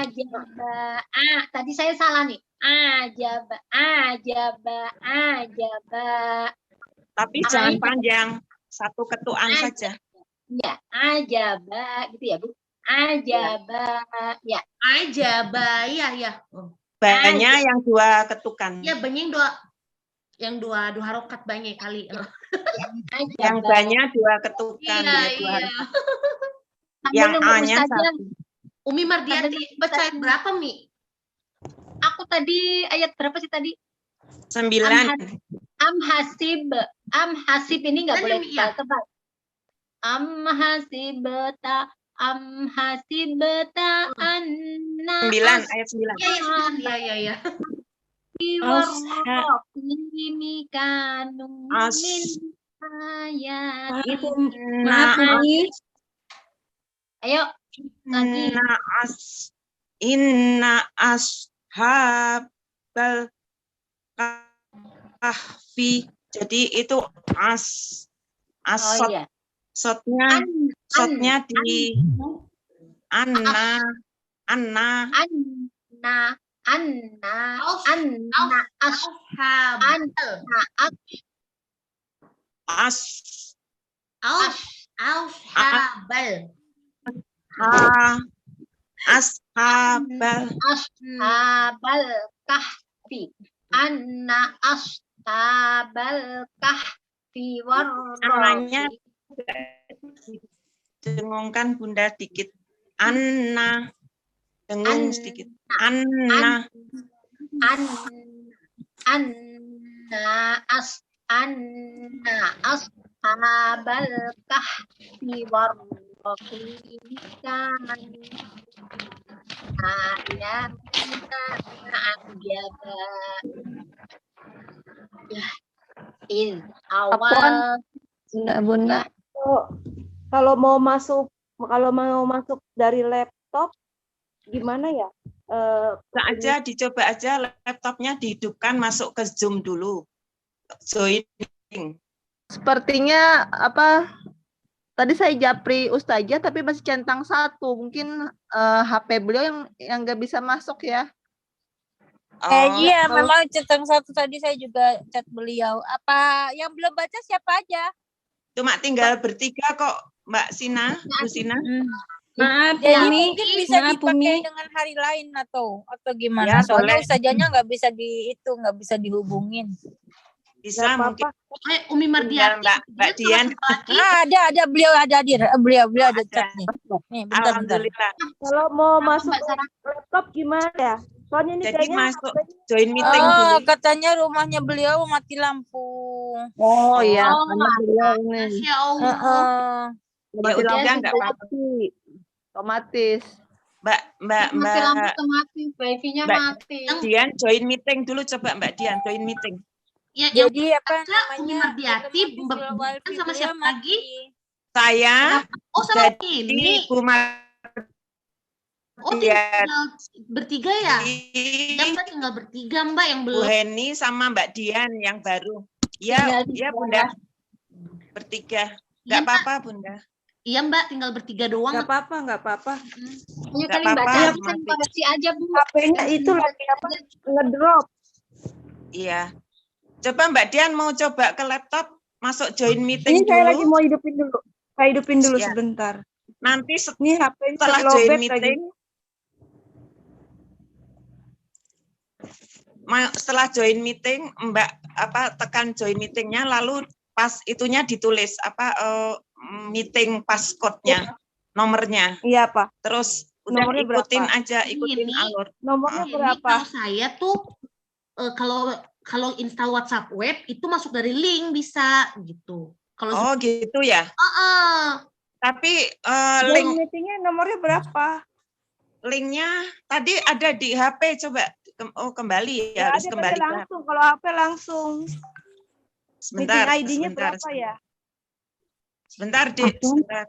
ajaba. Tadi saya salah nih. Ajaba. Tapi jangan panjang, satu ketukan saja. Ya, ajaba gitu ya, Bu. Ajaba. Ya. Ajaba, ya. Banyak yang dua ketukan. Ya, banyak yang dua harokat banyak kali. Yang banyak dua ketukan. Iya. Yang A-nya satu. Umi Mardiati baca ayat berapa, Mi? Aku tadi ayat berapa sih tadi? 9. Am hasib ini nggak boleh tebal. Am hasibta anna 9 ayat 9. Iya. Ini kanu min ayat. Maaf Umi. Ayo lagi. Inna ashabal kahfi. Jadi itu Oh, iya. Sotnya di Anna ashabal kahfi. Anna ashabal kahfi Ananya dengungkan Bunda dikit. Anna dengung sedikit. Anna ashabal kahfi warraqim kan ayatina ajaba. Ya, awal Bunda. Kalau mau masuk dari laptop gimana ya? Dicoba aja laptopnya dihidupkan, masuk ke Zoom dulu. Joining. Sepertinya tadi saya japri Ustazah tapi masih centang 1. Mungkin HP beliau yang nggak bisa masuk ya. Iya, memang centang 1 tadi saya juga chat beliau. Apa yang belum baca siapa aja? Cuma tinggal bertiga kok, Mbak Sina, Bu Sina. Maaf, Jadi Umi. mungkin bisa Maaf, dipakai Umi. dengan hari lain atau gimana? Ya, Soalnya boleh. ustazahnya nggak bisa dihubungin. Bisa mungkin. Umi Mardiati. Mbak Dian. Ada beliau ada hadir. Beliau ada chat nih. Nih, bentar. Alhamdulillah. Kalau mau masuk laptop gimana ya? Soalnya ini Jadi kayaknya masuk join meeting dulu. Katanya rumahnya beliau mati lampu. Oh iya, karena beliau ini. Masya Allah. Ya udah nggak apa-apa. Otomatis. Mbak mati lampu otomatis, wifi-nya mati. Dian join meeting dulu, coba Mbak Dian join meeting. Ya, Jadi apa Umi Mardiati sama siapa lagi? Saya. Oh, sama ini. Bu Oh, tinggal bertiga ya? Yang Mbak tinggal bertiga, Mbak, yang belum. Bu Heni sama Mbak Dian yang baru. Ya Bunda. Bertiga. Nggak apa-apa, Bunda. Iya, Mbak, tinggal bertiga doang. Nggak apa-apa. Hanya kali baca koreksi aja, Bu. HP-nya itu lagi ngedrop. Iya. Coba Mbak Dian mau coba ke laptop, masuk join meeting Ini dulu. saya lagi mau hidupin dulu. Saya hidupin dulu Ya. sebentar. Nanti Ini HP setelah join meeting, setelah join meeting, Mbak tekan join meetingnya, lalu pas itunya ditulis meeting passcode-nya, nomornya. Iya, Pak. Terus udah Nomornya ikutin berapa? aja, ikutin alur. Nomornya Ini berapa? kalau saya tuh kalau install WhatsApp web itu masuk dari link bisa gitu. Oh gitu ya. Tapi Link meetingnya nomornya berapa? Linknya tadi ada di HP, coba kembali ya, harus kembali. Langsung, kalau HP langsung. Sebentar. Meeting ID-nya berapa ya? Sebentar, Dik. Sebentar.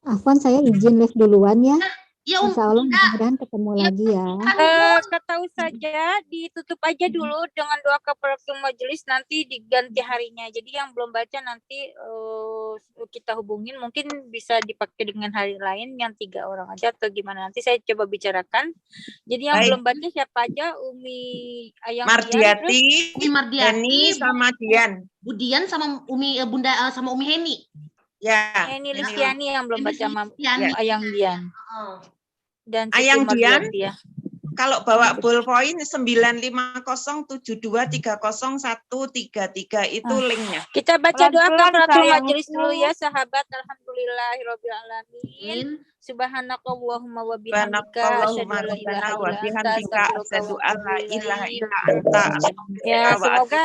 Afwan, saya izin live duluan ya. Ya, Insya Allah mudah-mudahan ketemu lagi ya. Kata saja ditutup aja dulu dengan doa kafaratul majelis, nanti diganti harinya. Jadi yang belum baca nanti kita hubungin, mungkin bisa dipakai dengan hari lain yang 3 orang aja atau gimana, nanti saya coba bicarakan. Jadi yang belum baca siapa aja? Umi Ayang Mardiati, Umi Mardiati, sama Dian. Budian sama Umi Bunda sama Umi Heni. Ya. Heni Listiani yang belum baca Listiani. Ayang Dian. Dan Ayang Siti Dian, Mardiati ya. kalau bawa ballpoint 95070301333 itu linknya. Kita baca doa kafaratul sayangku. majelis dulu ya sahabat. Alhamdulillahirabbil alamin. Subhanakallahumma wa bihamdika asyhadu an la ilaha illa anta astaghfiruka wa atubu ilaik. Ya, Ya, semoga